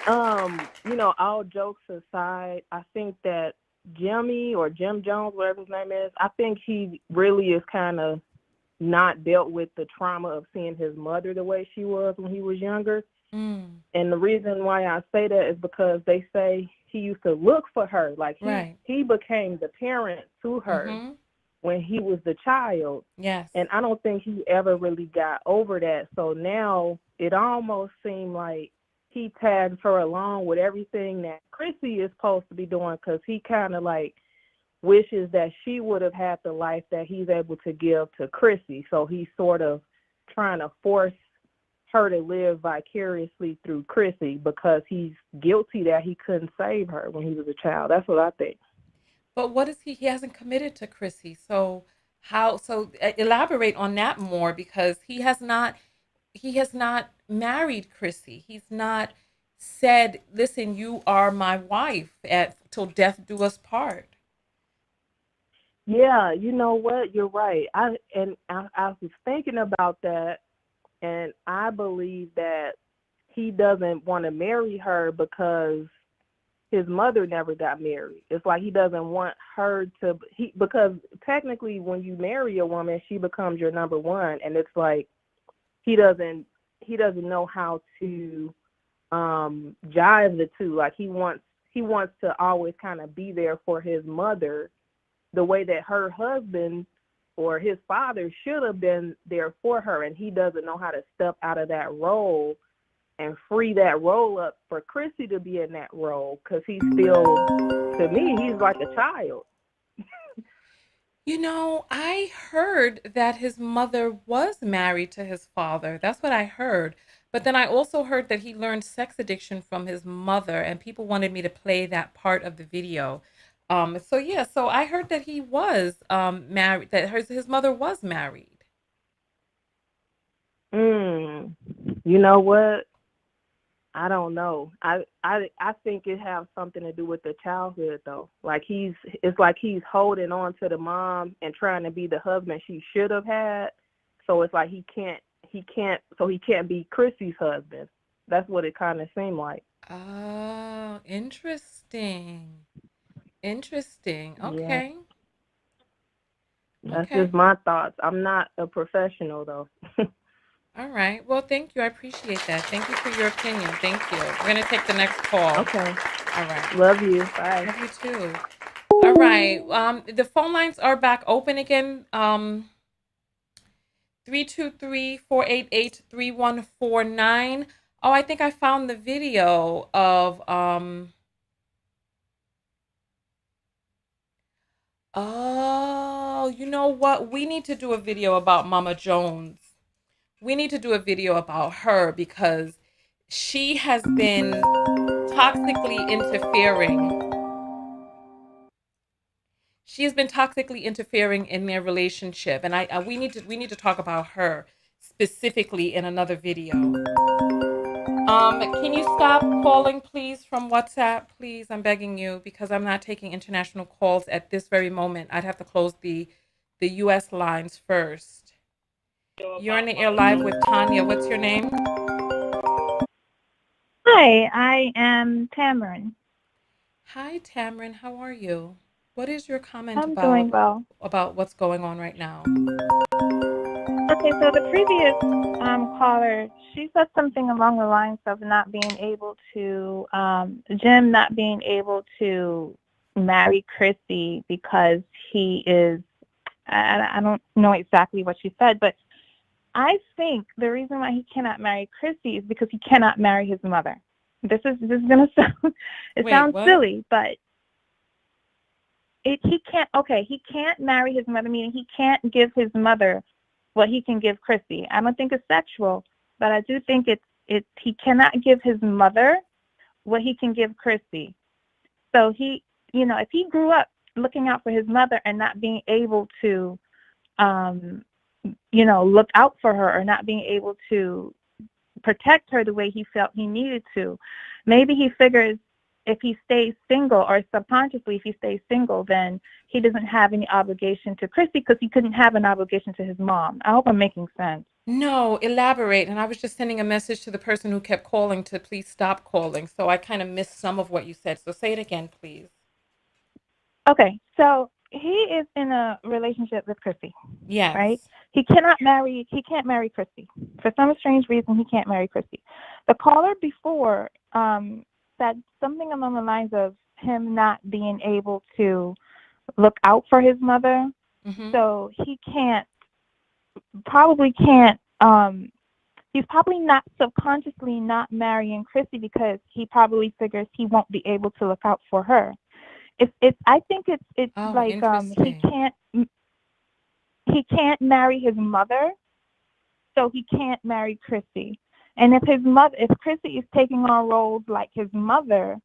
all jokes aside, I think that Jimmy or Jim Jones, whatever his name is, I think he really is kind of not dealt with the trauma of seeing his mother the way she was when he was younger. And the reason why I say that is because they say he used to look for her. Like he became the parent to her when he was the child. Yes. And I don't think he ever really got over that. So now it almost seemed like he tags her along with everything that Chrissy is supposed to be doing, because he kind of like wishes that she would have had the life that he's able to give to Chrissy. So he's sort of trying to force her to live vicariously through Chrissy because he's guilty that he couldn't save her when he was a child. That's what I think. But what is he hasn't committed to Chrissy. So elaborate on that more, because he has not married Chrissy. He's not said, listen, you are my wife till death do us part. Yeah, you know what? You're right. I was thinking about that, and I believe that he doesn't want to marry her because his mother never got married. It's like he doesn't want her to, because technically when you marry a woman, she becomes your number one, and it's like he doesn't know how to jive the two. Like he wants to always kind of be there for his mother the way that her husband or his father should have been there for her, and he doesn't know how to step out of that role and free that role up for Chrissy to be in that role, because he's still, to me, he's like a child. I heard that his mother was married to his father. That's what I heard. But then I also heard that he learned sex addiction from his mother, and people wanted me to play that part of the video. So I heard that he was married, that his mother was married. You know what? I don't know. I think it has something to do with the childhood though. Like it's like he's holding on to the mom and trying to be the husband she should have had. So it's like he can't be Chrissy's husband. That's what it kind of seemed like. Oh, interesting. Okay. Yeah. That's just my thoughts. I'm not a professional though. All right. Well, thank you. I appreciate that. Thank you for your opinion. Thank you. We're going to take the next call. Okay. All right. Love you. Bye. Love you too. All right. The phone lines are back open again. 323-488-3149. Oh, I think I found the video of Oh, you know what? We need to do a video about Mama Jones. We need to do a video about her because she has been toxically interfering. She has been toxically interfering in their relationship, and we need to talk about her specifically in another video. Can you stop calling, please, from WhatsApp, please? I'm begging you, because I'm not taking international calls at this very moment. I'd have to close the the U.S. lines first. You're on the air live with Tanya. What's your name? Hi, I am Tamarin. Hi, Tamron. How are you? What is your comment I'm doing well. about what's going on right now? Okay, so the previous caller, she said something along the lines of not being able to, Jim not being able to marry Chrissy because he is, I don't know exactly what she said, but I think the reason why he cannot marry Chrissy is because he cannot marry his mother. This is gonna sound, it Wait, sounds what? silly, but he can't marry his mother, meaning he can't give his mother what he can give Chrissy. I don't think it's sexual, but I do think it's he cannot give his mother what he can give Chrissy. So he, if he grew up looking out for his mother and not being able to look out for her or not being able to protect her the way he felt he needed to, maybe he figures if he stays single, or subconsciously if he stays single, then he doesn't have any obligation to Chrissy because he couldn't have an obligation to his mom. I hope I'm making sense. No, elaborate. And I was just sending a message to the person who kept calling to please stop calling. So I kind of missed some of what you said. So say it again, please. Okay, so he is in a relationship with Chrissy. Yes. Right? He can't marry Chrissy. For some strange reason, he can't marry Chrissy. The caller before said something along the lines of him not being able to look out for his mother. Mm-hmm. So he probably can't, he's probably not subconsciously not marrying Chrissy because he probably figures he won't be able to look out for her. I think it's like he can't marry his mother, so he can't marry Chrissy. And if Chrissy is taking on roles like his mother,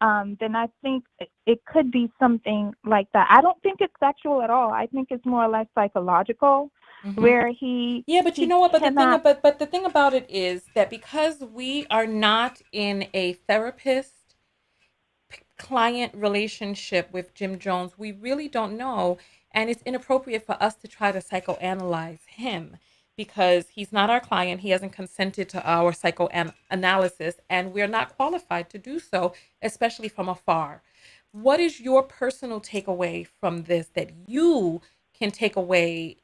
then I think it could be something like that. I don't think it's sexual at all. I think it's more or less psychological, where he. Yeah, but you know what? But the thing about it is that because we are not in a therapist client relationship with Jim Jones, we really don't know, and it's inappropriate for us to try to psychoanalyze him because he's not our client. He hasn't consented to our psychoanalysis, and we're not qualified to do so, especially from afar. What is your personal takeaway from this that you can take away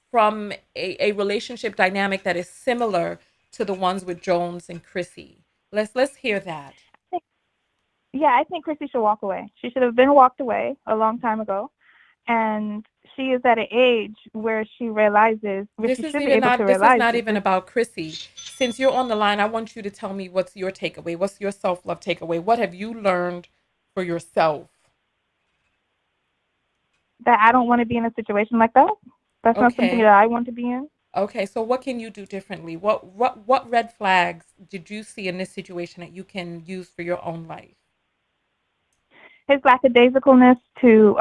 from a relationship dynamic that is similar to the ones with Jones and Chrissy? Let's hear that. Yeah, I think Chrissy should walk away. She should have been walked away a long time ago. And she is at an age where she realizes, This is not even about Chrissy. Since you're on the line, I want you to tell me what's your takeaway. What's your self-love takeaway? What have you learned for yourself? That I don't want to be in a situation like that. That's not something that I want to be in. Okay, so what can you do differently? What red flags did you see in this situation that you can use for your own life? His lackadaisicalness to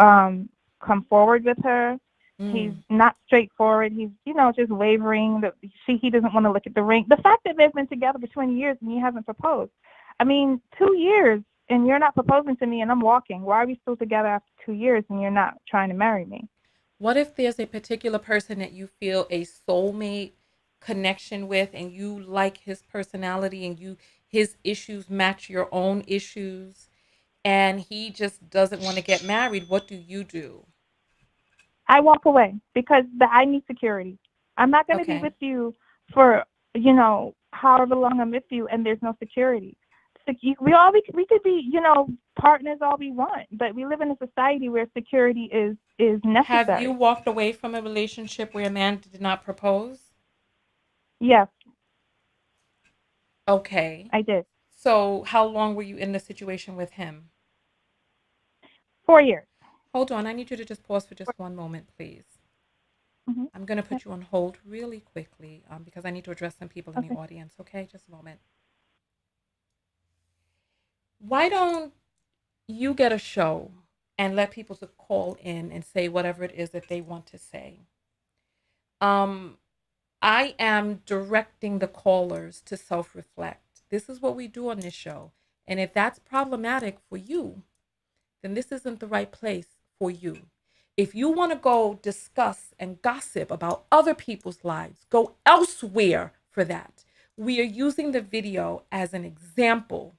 come forward with her. He's not straightforward. He's, just wavering. He doesn't want to look at the ring. The fact that they've been together for 20 years and he hasn't proposed. I mean, 2 years and you're not proposing to me and I'm walking. Why are we still together after 2 years and you're not trying to marry me? What if there's a particular person that you feel a soulmate connection with and you like his personality and his issues match your own issues and he just doesn't want to get married? What do you do? I walk away because I need security. I'm not going to be with you for, however long I'm with you and there's no security. We could be, partners all we want, but we live in a society where security is necessary. Have you walked away from a relationship where a man did not propose? Yes. Okay. I did. So how long were you in the situation with him? 4 years. Hold on. I need you to just pause for just one moment, please. Mm-hmm. I'm going to put you on hold really quickly because I need to address some people in the audience. Okay, just a moment. Why don't you get a show and let people to call in and say whatever it is that they want to say? I am directing the callers to self-reflect. This is what we do on this show. And if that's problematic for you, then this isn't the right place for you. If you want to go discuss and gossip about other people's lives, go elsewhere for that. We are using the video as an example.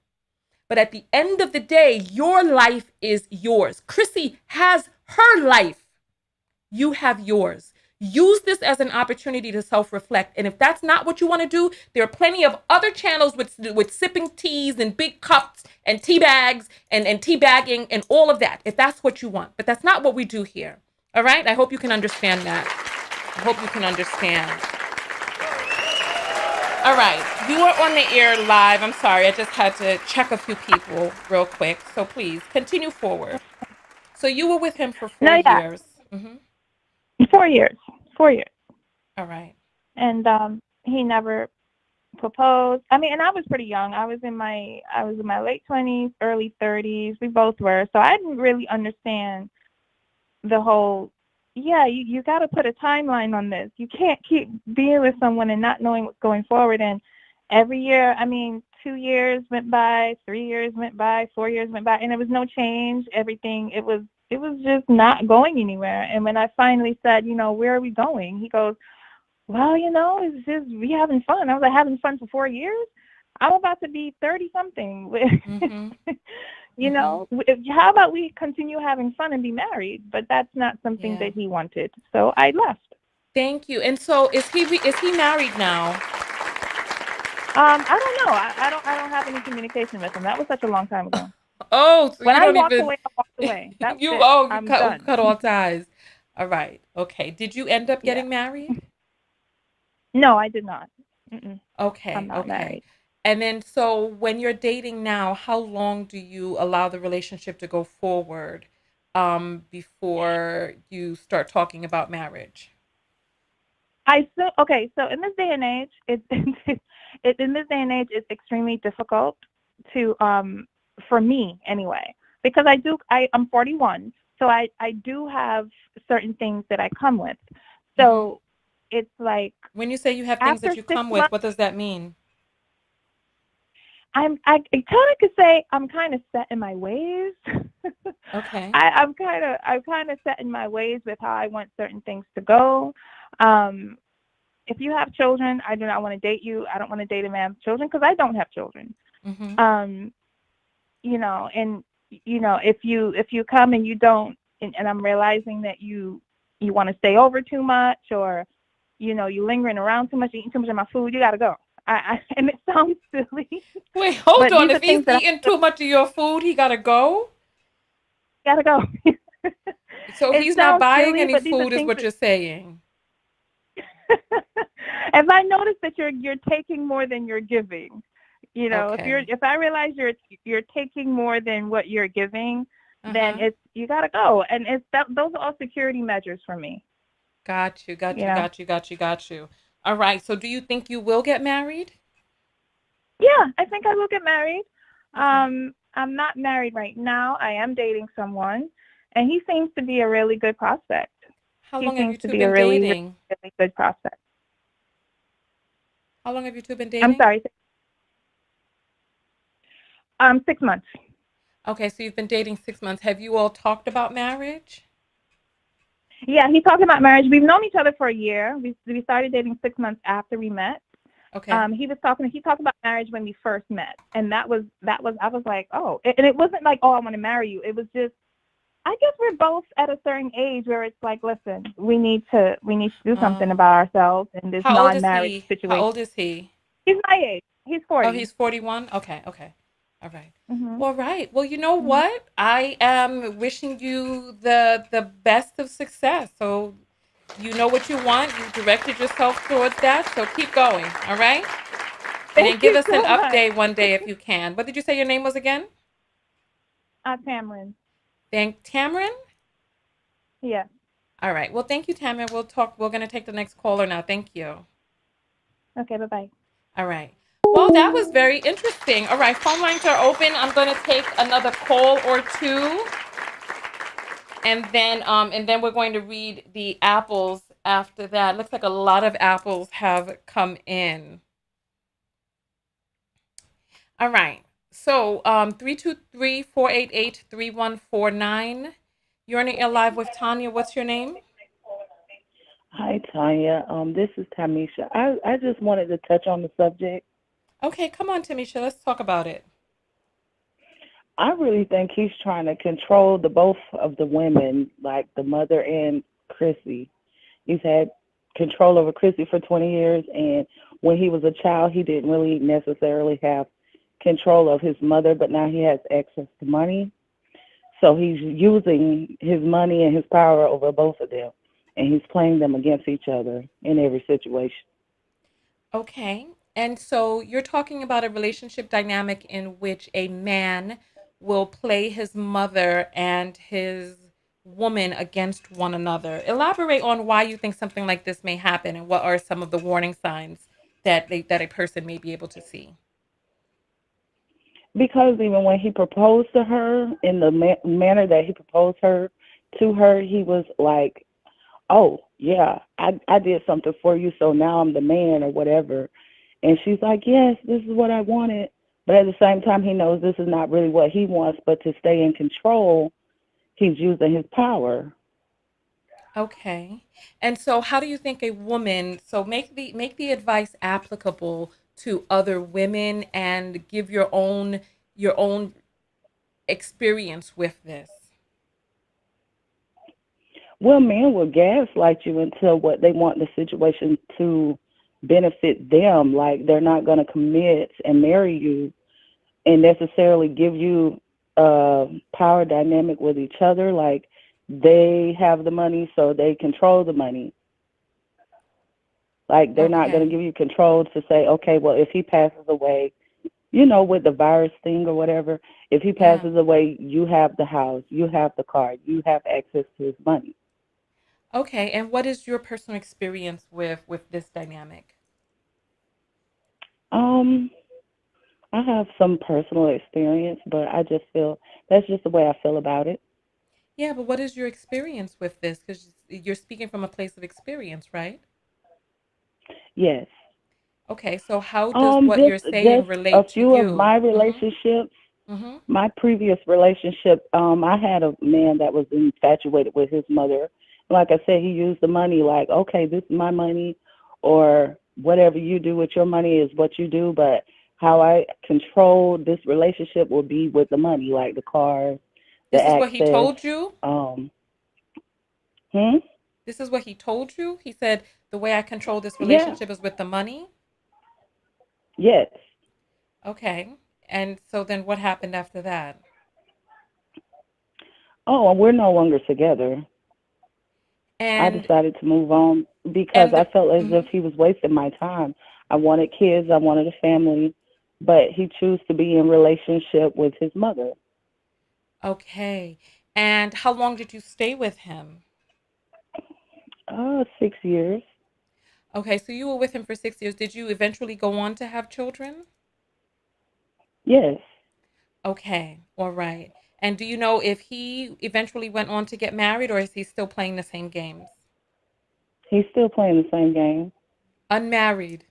But at the end of the day, your life is yours. Chrissy has her life. You have yours. Use this as an opportunity to self-reflect. And if that's not what you want to do, there are plenty of other channels with sipping teas and big cups and tea bags and tea bagging and all of that, if that's what you want. But that's not what we do here. All right? I hope you can understand that. I hope you can understand. All right. You are on the air live. I'm sorry. I just had to check a few people real quick. So please continue forward. So you were with him for 4 years. Mm-hmm. 4 years. 4 years. All right. And he never proposed. I mean, and I was pretty young. I was in my late 20s, early 30s. We both were. So I didn't really understand the whole, you got to put a timeline on this. You can't keep being with someone and not knowing what's going forward. And every year, I mean, 2 years went by, 3 years went by, 4 years went by, and there was no change. Everything, it was just not going anywhere. And when I finally said, where are we going? He goes, well, it's just we having fun. I was like, having fun for 4 years? I'm about to be 30-something. Mm-hmm. How about we continue having fun and be married? But that's not something that he wanted. So I left. Thank you. And so is he married now? I don't know. I don't have any communication with him. That was such a long time ago. Oh, so when you I don't walked even... away, I walked away. That was you it. cut all ties. All right. Okay. Did you end up getting married? No, I did not. Mm-mm. Okay. I'm not married. And then, so when you're dating now, how long do you allow the relationship to go forward before you start talking about marriage? So in this day and age, it's extremely difficult to for me anyway, because I'm 41, so I do have certain things that I come with. So it's like, when you say you have things that you come with, what does that mean? I kind of could say I'm kind of set in my ways. Okay. I'm kind of set in my ways with how I want certain things to go. If you have children, I do not want to date you. I don't want to date a man with children because I don't have children. Mm-hmm. If you come and you don't, and I'm realizing that you want to stay over too much, or you lingering around too much, eating too much of my food, you got to go. And it sounds silly. Wait, hold on. If he's eating too much of your food, he got to go? Got to go. So he's not buying any food is what you're saying. If I notice that you're taking more than you're giving, if I realize you're taking more than what you're giving, then you got to go. And those are all security measures for me. Got you. All right. So do you think you will get married? Yeah, I think I will get married. I'm not married right now. I am dating someone, and he seems to be a really good prospect. How long have you two been dating? Really good prospect. How long have you two been dating? I'm sorry. 6 months. Okay, so you've been dating 6 months. Have you all talked about marriage? Yeah, he talked about marriage. We've known each other for a year. We started dating 6 months after we met. Okay. He talked about marriage when we first met, and that was I was like, oh, and it wasn't like, oh, I want to marry you. It was just, I guess we're both at a certain age where it's like, listen, we need to do something about ourselves in this non-marriage situation. How old is he? He's my age. He's 40. Oh, he's 41? Okay. All right. Mm-hmm. All right. Well, you know what? I am wishing you the best of success. So you know what you want. You directed yourself towards that. So keep going. All right? And then give us an update one day if you can. What did you say your name was again? Tamron. Tamron? Yeah. All right. Well, thank you, Tamron. We'll talk. We're going to take the next caller now. Thank you. Okay. Bye-bye. All right. Well, that was very interesting. All right. Phone lines are open. I'm going to take another call or two. And then we're going to read the apples after that. Looks like a lot of apples have come in. All right. So 323-488-3149. You're on the air live with Tanya. What's your name? Hi, Tanya. This is Tamisha. I just wanted to touch on the subject. Okay, come on, Tamisha. Let's talk about it. I really think he's trying to control the both of the women, like the mother and Chrissy. He's had control over Chrissy for 20 years, and when he was a child, he didn't really necessarily have control of his mother, but now he has access to money. So he's using his money and his power over both of them, and he's playing them against each other in every situation. Okay. And so you're talking about a relationship dynamic in which a man will play his mother and his woman against one another. Elaborate on why you think something like this may happen and what are some of the warning signs that a person may be able to see. Because even when he proposed to her, in the manner that he proposed to her, he was like, "Oh yeah, I did something for you, so now I'm the man," or whatever. And she's like, "Yes, this is what I wanted." But at the same time, he knows this is not really what he wants. But to stay in control, he's using his power. Okay. And so how do you think a woman, so make the advice applicable to other women and give your own experience with this. Well, men will gaslight you until what they want the situation to benefit them. Like they're not going to commit and marry you and necessarily give you a power dynamic with each other. Like they have the money, so they control the money. Like they're not going to Okay. give you control to say, okay, well, if he passes away, you know, with the virus thing or whatever, if he Yeah. passes away, you have the house, you have the car, you have access to his money. Okay. And what is your personal experience with this dynamic? Um, I have some personal experience, but I just feel that's just the way I feel about it. Yeah, but what is your experience with this? Because you're speaking from a place of experience, right? Yes. Okay. So how does what Just you're saying just a relate to few of you? my Mm-hmm. relationships. Mm-hmm. My previous relationship, I had a man that was infatuated with his mother. Like I said, he used the money like, okay, this is my money, or whatever you do with your money is what you do. But how I control this relationship will be with the money, like the cars, the This is what he access. told you? Um, hmm? This is what he told you? He said the way I control this Yeah. relationship is with the money? Yes. Okay. And so then what happened after that? Oh, and we're no longer together. I And decided to move on because and I the felt as if mhm. he was wasting my time. I wanted kids, I wanted a family, but he chose to be in relationship with his mother. Okay. And how long did you stay with him? 6 years. Okay, so you were with him for 6 years. Did you eventually go on to have children? Yes, Okay, all right. And do you know if he eventually went on to get married or is he still playing the same games? he's still playing the same game. Unmarried.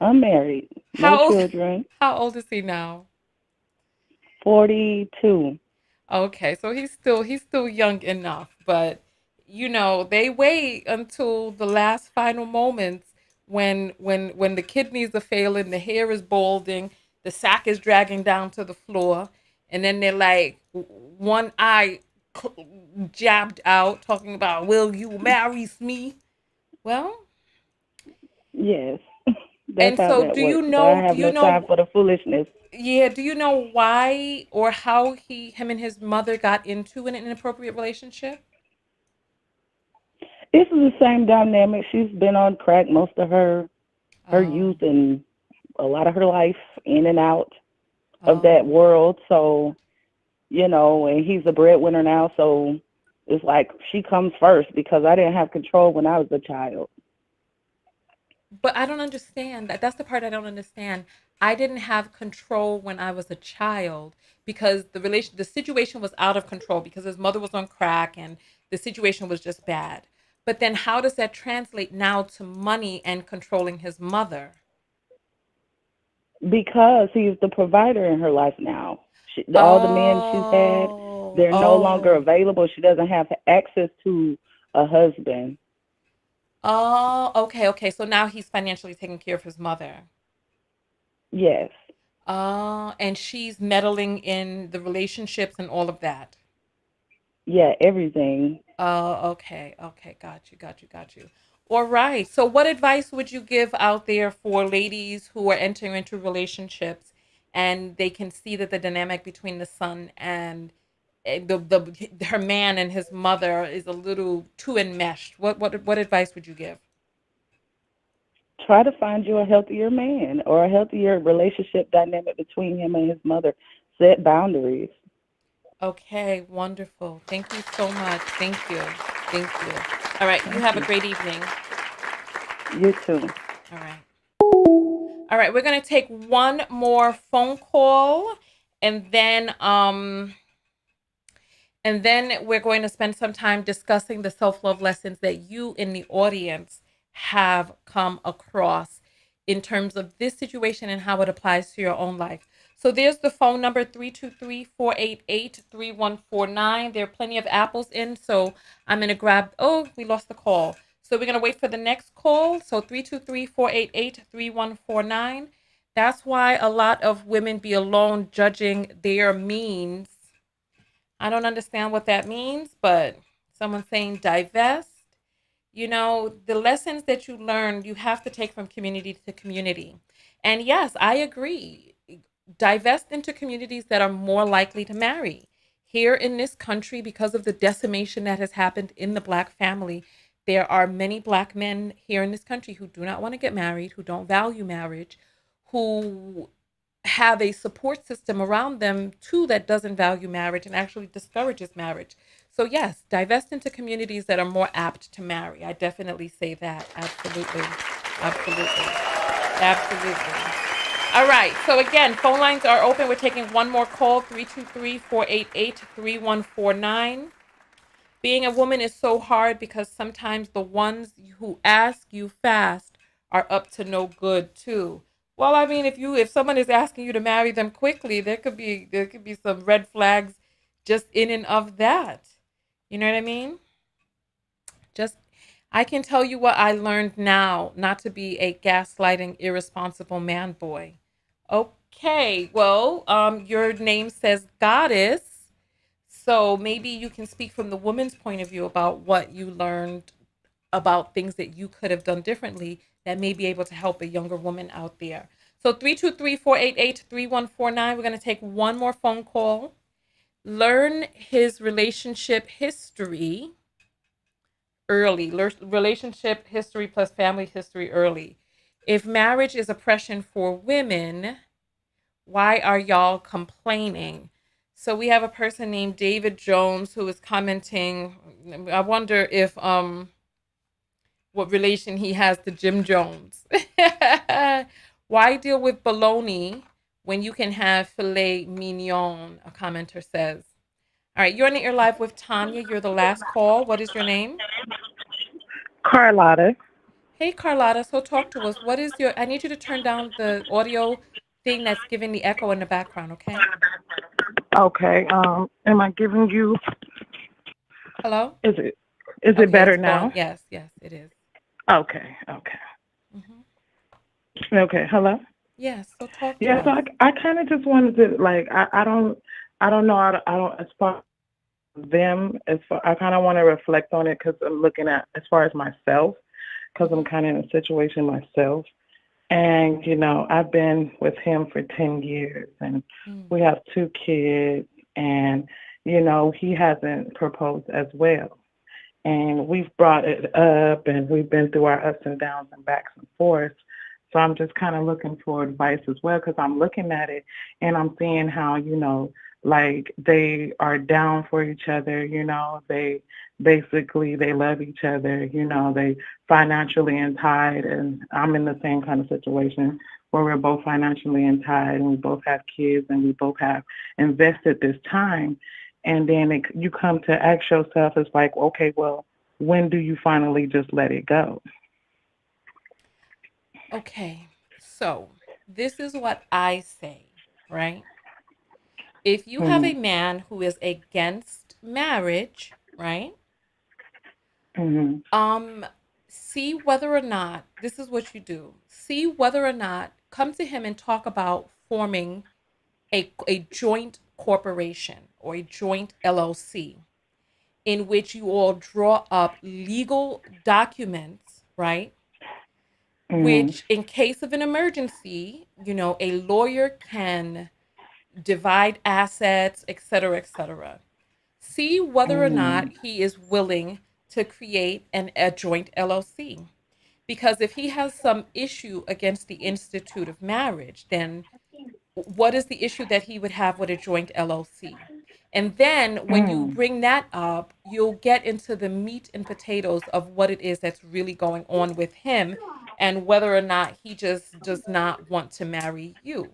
I'm married, no How old children, how old is he now? 42. Okay, so he's still young enough, but they wait until the last final moments when the kidneys are failing, the hair is balding, the sack is dragging down to the floor, and then they're like one eye jabbed out, talking about, "Will you marry me?" Well, Yes, that's and how so that do you works. But I know? Do have you no time know? for the foolishness. Yeah, do you know why or how him and his mother got into an inappropriate relationship? This is the same dynamic. She's been on crack most of her Oh, youth and a lot of her life, in and out of that oh. world. So, and he's a breadwinner now, so it's like she comes first because I didn't have control when I was a child. But I don't understand. That's the part I don't understand. I didn't have control when I was a child because the situation was out of control because his mother was on crack and the situation was just bad. But then how does that translate now to money and controlling his mother? Because he's the provider in her life now. All the men she's had, They're no longer Oh. available. She doesn't have access to a husband. Oh, okay, okay. So now he's financially taking care of his mother. Yes. Oh, and she's meddling in the relationships and all of that. Yeah, everything. Oh, okay, okay. Got you, got you, got you. All right. So what advice would you give out there for ladies who are entering into relationships and they can see that the dynamic between the son and the her man and his mother is a little too enmeshed? What advice would you give? Try to find you a healthier man or a healthier relationship dynamic between him and his mother. Set boundaries. Okay, wonderful. Thank you so much. Thank you. Thank you. All right, you have a great evening. You too. All right. All right, we're going to take one more phone call and then we're going to spend some time discussing the self-love lessons that you in the audience have come across in terms of this situation and how it applies to your own life. So there's the phone number 323-488-3149. There are plenty of apples in, so I'm going to grab, oh, we lost the call. So we're going to wait for the next call. So 323-488-3149. That's why a lot of women be alone judging their means. I don't understand what that means, but someone's saying divest. You know, the lessons that you learn, you have to take from community to community. And yes, I agree. Divest into communities that are more likely to marry. Here in this country, because of the decimation that has happened in the Black family, there are many Black men here in this country who do not want to get married, who don't value marriage, who have a support system around them too that doesn't value marriage and actually discourages marriage. So yes, divest into communities that are more apt to marry. I definitely say that. Absolutely. Absolutely. Absolutely. All right. So again, phone lines are open. We're taking one more call, 323-488-3149. Being a woman is so hard because sometimes the ones who ask you fast are up to no good too. Well, I mean, if someone is asking you to marry them quickly, there could be some red flags just in and of that. You know what I mean? Just I can tell you what I learned now, not to be a gaslighting, irresponsible man boy. Okay, well, your name says goddess. So maybe you can speak from the woman's point of view about what you learned about things that you could have done differently that may be able to help a younger woman out there. So 323-488-3149. We're going to take one more phone call. Learn his relationship history early. Relationship history plus family history early. If marriage is oppression for women, why are y'all complaining? So we have a person named David Jones who is commenting. I wonder if what relation he has to Jim Jones. Why deal with bologna when you can have filet mignon? A commenter says. All right, you're on the air live with Tanya. You're the last call. What is your name? Carlotta. Hey, Carlotta. So talk to us. What is your? I need you to turn down the audio thing that's giving the echo in the background. Okay. Okay. Am I giving you? Hello. Is it Okay, better it's now? gone. Yes, yes, it is. Okay. Okay. Hello. Yes. So talk to Yeah. So us. I kind of just wanted to like I don't know I don't as far as them as far I kind of want to reflect on it because I'm looking at as far as myself because I'm kind of in a situation myself. And, you know, I've been with him for 10 years and we have 2 kids and, you know, he hasn't proposed as well. And we've brought it up and we've been through our ups and downs and backs and forths. So I'm just kind of looking for advice as well because I'm looking at it and I'm seeing how, you know, like they are down for each other, you know, they love each other, you know, they financially untied and I'm in the same kind of situation where we're both financially untied and we both have kids and we both have invested this time. And then you come to ask yourself, it's like, okay, well, when do you finally just let it go? Okay. So this is what I say, right? If you have a man who is against marriage, right? See whether or not, this is what you do. See whether or not, come to him and talk about forming a joint corporation or a joint LLC in which you all draw up legal documents, right? Which, in case of an emergency, a lawyer can divide assets, et cetera, et cetera. See whether or not he is willing to create a joint LLC. Because if he has some issue against the institute of marriage, then what is the issue that he would have with a joint LLC? And then when you bring that up, you'll get into the meat and potatoes of what it is that's really going on with him and whether or not he just does not want to marry you.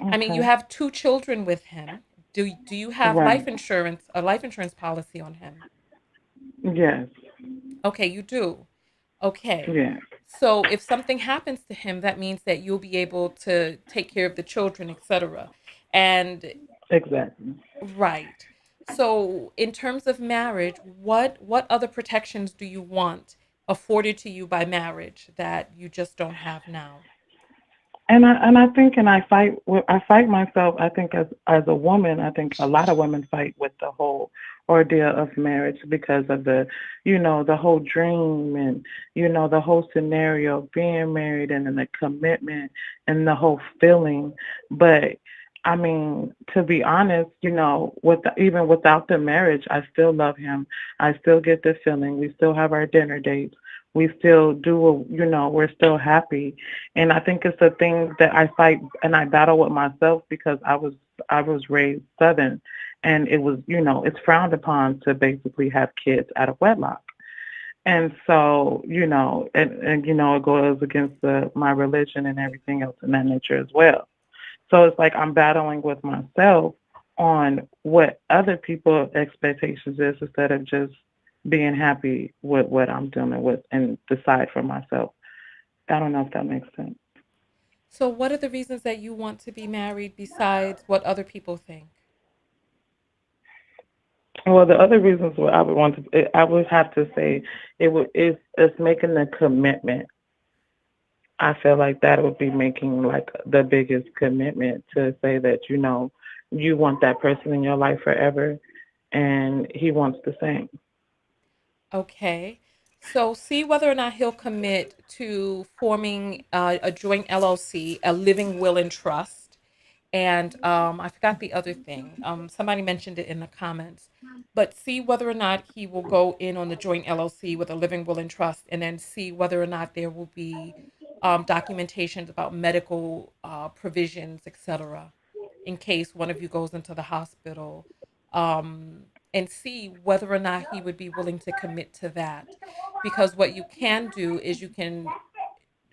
I mean, you have 2 children with him. Do you have a life insurance policy on him? Yes. Okay, you do. Okay. Yeah. So if something happens to him, that means that you'll be able to take care of the children, etc. And Exactly. right. So in terms of marriage, what other protections do you want afforded to you by marriage that you just don't have now? And I think I fight myself. I think as a woman, I think a lot of women fight with the whole ordeal of marriage because of the whole dream and the whole scenario of being married and then the commitment and the whole feeling. But I mean, to be honest, even without the marriage, I still love him. I still get the feeling. We still have our dinner dates. We still do, we're still happy. And I think it's a thing that I fight and I battle with myself because I was raised Southern, and it was, it's frowned upon to basically have kids out of wedlock. And so, it goes against my religion and everything else in that nature as well. So it's like I'm battling with myself on what other people's expectations is instead of just being happy with what I'm dealing with and decide for myself. I don't know if that makes sense. So what are the reasons that you want to be married besides what other people think? Well, the other reasons why I would have to say it's making the commitment. I feel like that would be making like the biggest commitment to say that, you want that person in your life forever and he wants the same. Okay. So see whether or not he'll commit to forming a joint LLC, a living will and trust. And I forgot the other thing. Somebody mentioned it in the comments. But see whether or not he will go in on the joint LLC with a living will and trust, and then see whether or not there will be documentations about medical provisions, etc., in case one of you goes into the hospital. And see whether or not he would be willing to commit to that. Because what you can do is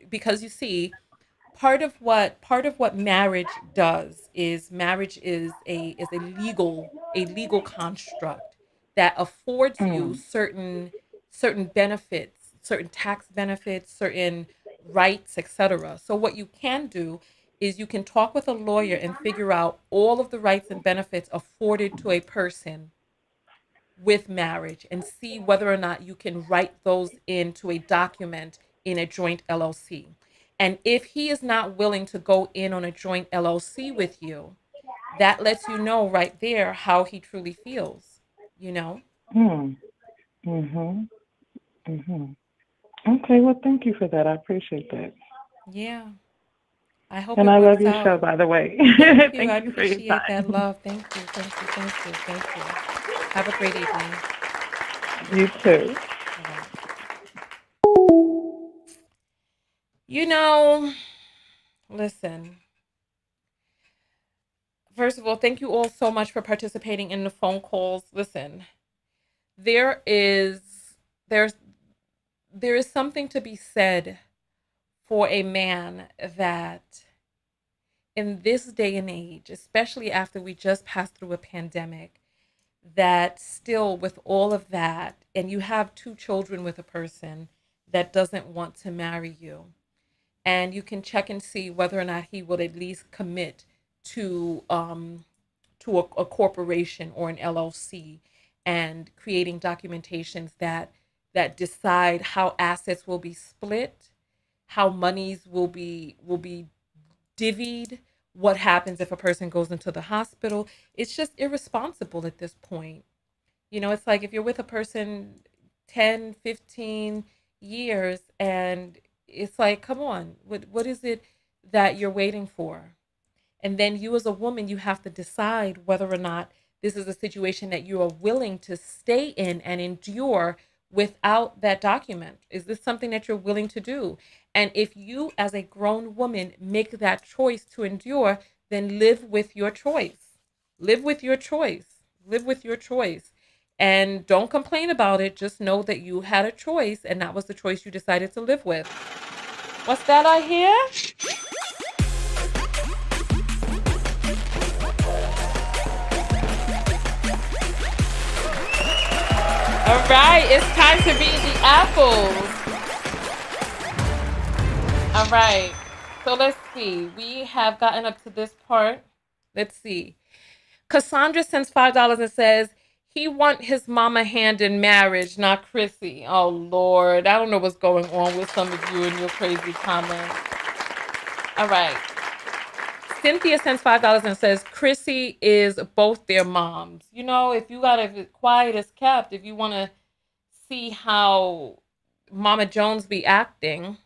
because you see, part of what marriage does is marriage is a legal construct that affords you certain benefits, certain tax benefits, certain rights, etc. So what you can do is you can talk with a lawyer and figure out all of the rights and benefits afforded to a person with marriage and see whether or not you can write those into a document in a joint LLC. And if he is not willing to go in on a joint LLC with you, that lets you know right there how he truly feels, you know? Okay, well, thank you for that. I appreciate that. Yeah. I hope And it I love works your out. show, by the way. Thank you. I Thank you for your appreciate that time. love. Thank you. Thank you. Thank you. Thank you. Have a great evening. You too. Listen. First of all, thank you all so much for participating in the phone calls. Listen, there is there's there is something to be said for a man that in this day and age, especially after we just passed through a pandemic, that still with all of that, and you have 2 children with a person that doesn't want to marry you, and you can check and see whether or not he will at least commit to a corporation or an LLC and creating documentations that decide how assets will be split, how monies will be divvied, what happens if a person goes into the hospital. It's just irresponsible at this point. You know, it's like if you're with a person 10, 15 years and it's like, come on, what is it that you're waiting for? And then you as a woman, you have to decide whether or not this is a situation that you are willing to stay in and endure without that document. Is this something that you're willing to do? And if you as a grown woman make that choice to endure, then live with your choice. Live with your choice. Live with your choice. And don't complain about it. Just know that you had a choice and that was the choice you decided to live with. What's that I hear? All right, it's time to read the apples. All right, so let's see. We have gotten up to this part. Let's see. Cassandra sends $5 and says, he want his mama hand in marriage, not Chrissy. Oh, Lord. I don't know what's going on with some of you and your crazy comments. All right. Cynthia sends $5 and says, Chrissy is both their moms. You know, if you got to quiet as kept, if you want to see how Mama Jones be acting.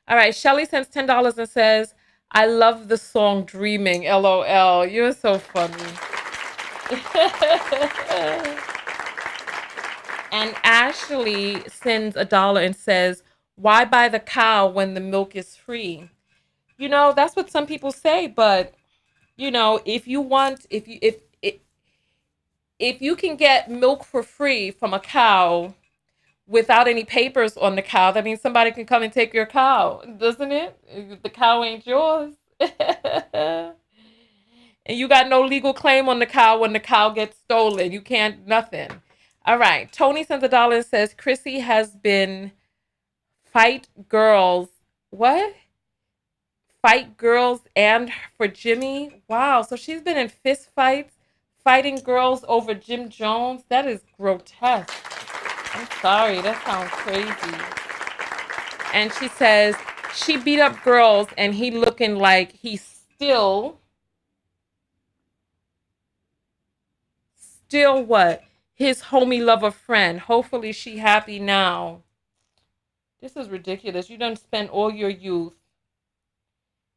All right. Shelly sends $10 and says, I love the song Dreaming, LOL. You're so funny. And Ashley sends $1 and says, why buy the cow when the milk is free? You know, that's what some people say, but you know, if you can get milk for free from a cow without any papers on the cow, that means somebody can come and take your cow, doesn't it? The cow ain't yours. And you got no legal claim on the cow when the cow gets stolen. You can't, nothing. All right. Tony sends $1 and says, Chrissy has been fight girls. What? Fight girls and for Jimmy. Wow. So she's been in fist fights, fighting girls over Jim Jones. That is grotesque. I'm sorry. That sounds crazy. And she says she beat up girls and he looking like he's still what? His homie lover friend. Hopefully she happy now. This is ridiculous. You done spend all your youth.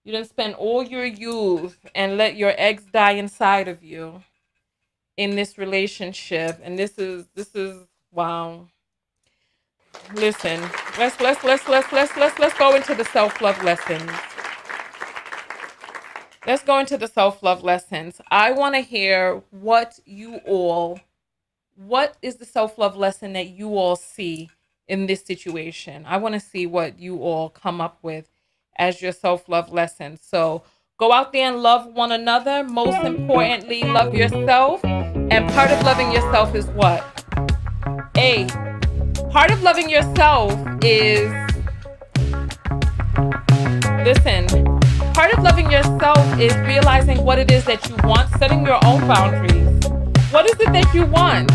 You done spend all your youth and let your eggs die inside of you in this relationship. And this is wow. Listen, let's go into the self-love lessons. Let's go into the self-love lessons. I want to hear what is the self-love lesson that you all see in this situation? I want to see what you all come up with as your self-love lessons. So go out there and love one another. Most importantly, love yourself. And part of loving yourself is what? Part of loving yourself is, part of loving yourself is realizing what it is that you want, setting your own boundaries. What is it that you want?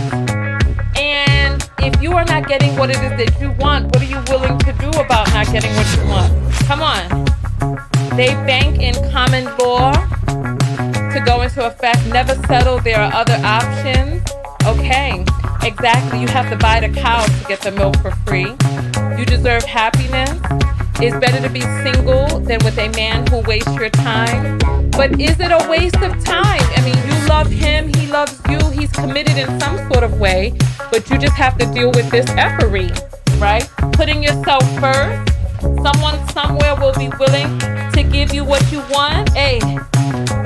And if you are not getting what it is that you want, what are you willing to do about not getting what you want? Come on. They bank in common law to go into effect. Never settle. There are other options. Okay, exactly. You have to buy the cow to get the milk for free. You deserve happiness. It's better to be single than with a man who wastes your time. But is it a waste of time? I mean, you love him, he loves you, he's committed in some sort of way, but you just have to deal with this effery, right? Putting yourself first. Someone somewhere will be willing to give you what you want. Hey,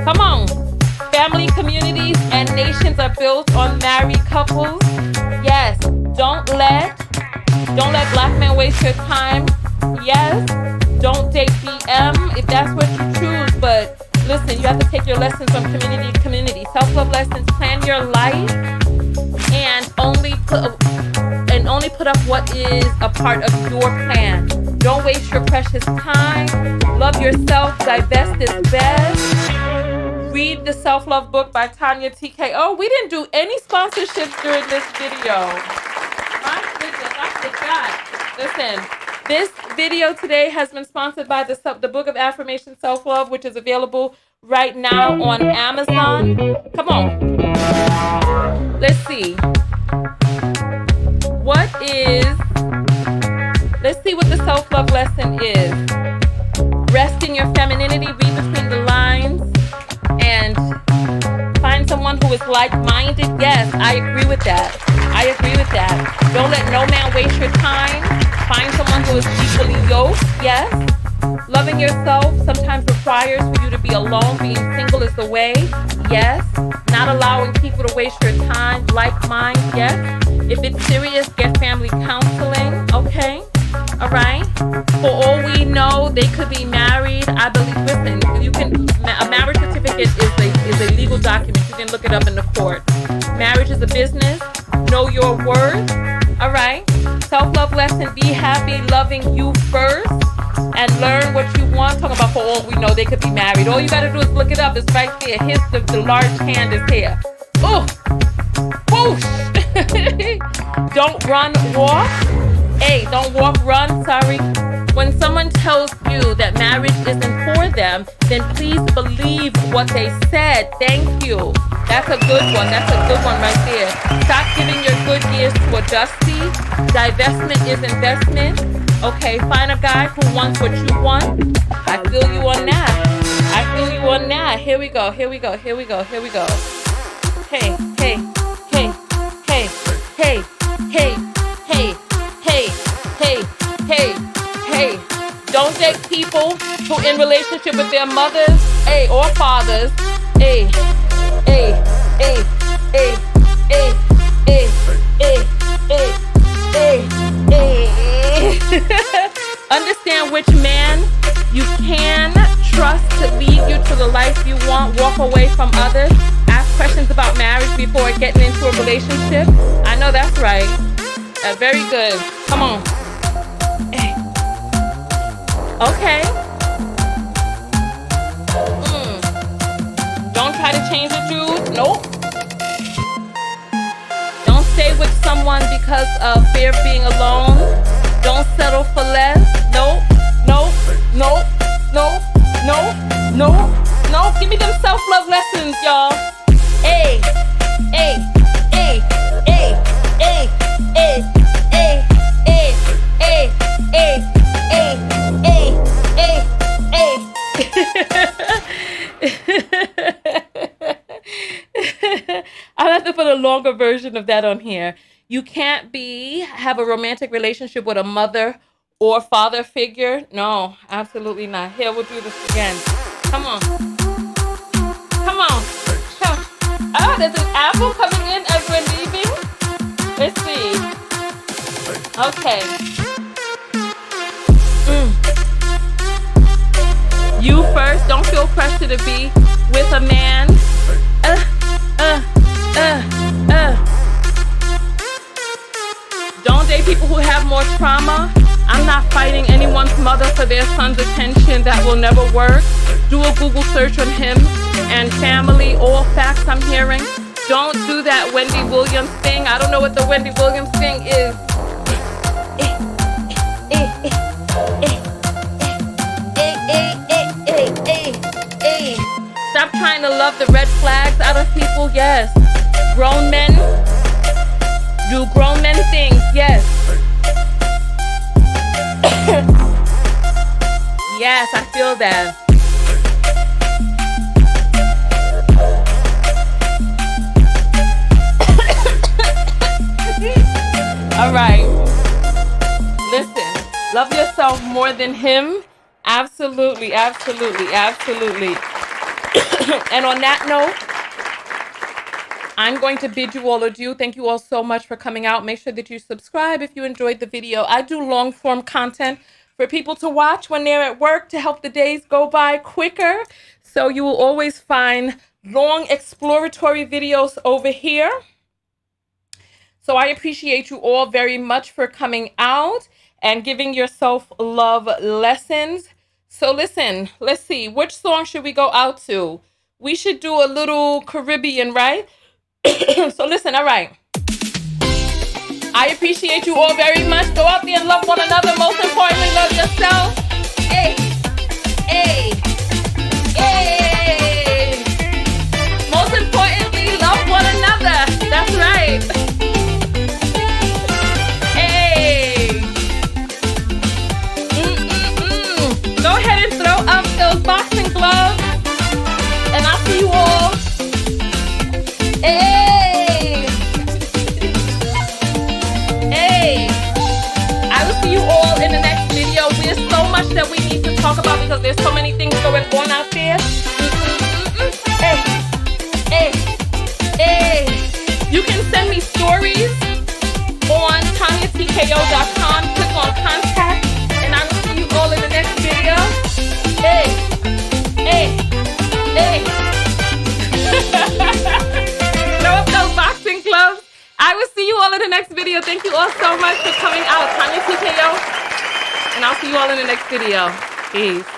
come on. Family, communities, and nations are built on married couples. Yes, don't let black men waste your time. Yes, don't date BM if that's what you choose, but listen, you have to take your lessons from community to community. Self-love lessons, plan your life, and only put up what is a part of your plan. Don't waste your precious time. Love yourself. Divest is best. Read the self-love book by Tanya TKO. We didn't do any sponsorships during this video. My goodness, I forgot. Listen, this video today has been sponsored by the Book of Affirmation Self-Love, which is available right now on Amazon. Come on. Let's see. Let's see what the self-love lesson is. Rest in your femininity, read between the lines, and find someone who is like-minded. Yes, I agree with that. I agree with that. Don't let no man waste your time. Find someone who is equally yoked. Yes. Loving yourself sometimes requires for you to be alone. Being single is the way. Yes. Not allowing people to waste your time. Like mine. Yes. If it's serious, get family counseling. Okay. All right. For all we know, they could be married. I believe. Listen, a marriage certificate is a legal document. You can look it up in the court. Marriage is a business. Know your worth. All right. Self-love lesson. Be happy, loving you first, and learn what you want. Talking about for all we know, they could be married. All you gotta do is look it up. It's right there. Here's the large hand is here. Oh, whoosh. Don't run, walk. Hey, don't walk, run, sorry. When someone tells you that marriage isn't for them, then please believe what they said. Thank you. That's a good one. That's a good one right there. Stop giving your good years to a dusty. Divestment is investment. Okay, find a guy who wants what you want. I feel you on that. I feel you on that. Here we go. Here we go. Here we go. Here we go. Hey, hey, hey, hey, hey, hey, hey, hey, hey, hey, hey. Don't date people who in relationship with their mothers, hey, or fathers, hey, hey, hey, hey, hey, hey, hey, hey, hey, hey. Understand which man you can trust to lead you to the life you want. Walk away from others. Ask questions about marriage before getting into a relationship. I know that's right. Very good. Come on. Hey. Okay. Don't try to change the truth. Nope. Don't stay with someone because of fear of being alone. Don't settle for less. Nope. Nope. Nope. Nope. Nope. Nope. Nope. Give me them self-love lessons, y'all. Hey. Hey. Hey. Hey. Hey. Hey. Hey. Hey. Hey. Hey. Hey. I'll have to put a longer version of that on here. You can't have a romantic relationship with a mother or father figure. No, absolutely not. Here, we'll do this again. Come on. Come on. Oh, there's an apple coming in as we're leaving. Let's see. Okay. You first. Don't feel pressure to be with a man. Don't date people who have more trauma. I'm not fighting anyone's mother for their son's attention. That will never work. Do a Google search on him and family. All facts I'm hearing. Don't do that Wendy Williams thing. I don't know what the Wendy Williams thing is. Stop trying to love the red flags out of people. Yes. Grown men do grown men things. Yes. Yes, I feel that. All right. Listen, love yourself more than him. Absolutely, absolutely, absolutely. And on that note, I'm going to bid you all adieu. Thank you all so much for coming out. Make sure that you subscribe if you enjoyed the video. I do long form content for people to watch when they're at work to help the days go by quicker. So you will always find long exploratory videos over here. So I appreciate you all very much for coming out. and giving yourself love lessons. So listen, let's see, which song should we go out to? We should do a little Caribbean, right? So listen, all right. I appreciate you all very much. Go out there and love one another. Most importantly, love yourself. Hey, hey, hey. Most importantly, love one another. That's right. Hey. Go ahead and throw up those boxing gloves. And I'll see you all. Hey. Hey. I will see you all in the next video. There's so much that we need to talk about because there's so many things going on out there. Hey. Hey. Hey. You can send me stories on TanyaTKO.com. Click on contact. And I will see you all in the next video. Hey. Hey. Hey. Throw up those boxing gloves. I will see you all in the next video. Thank you all so much for coming out. Tanya TKO. And I'll see you all in the next video. Peace.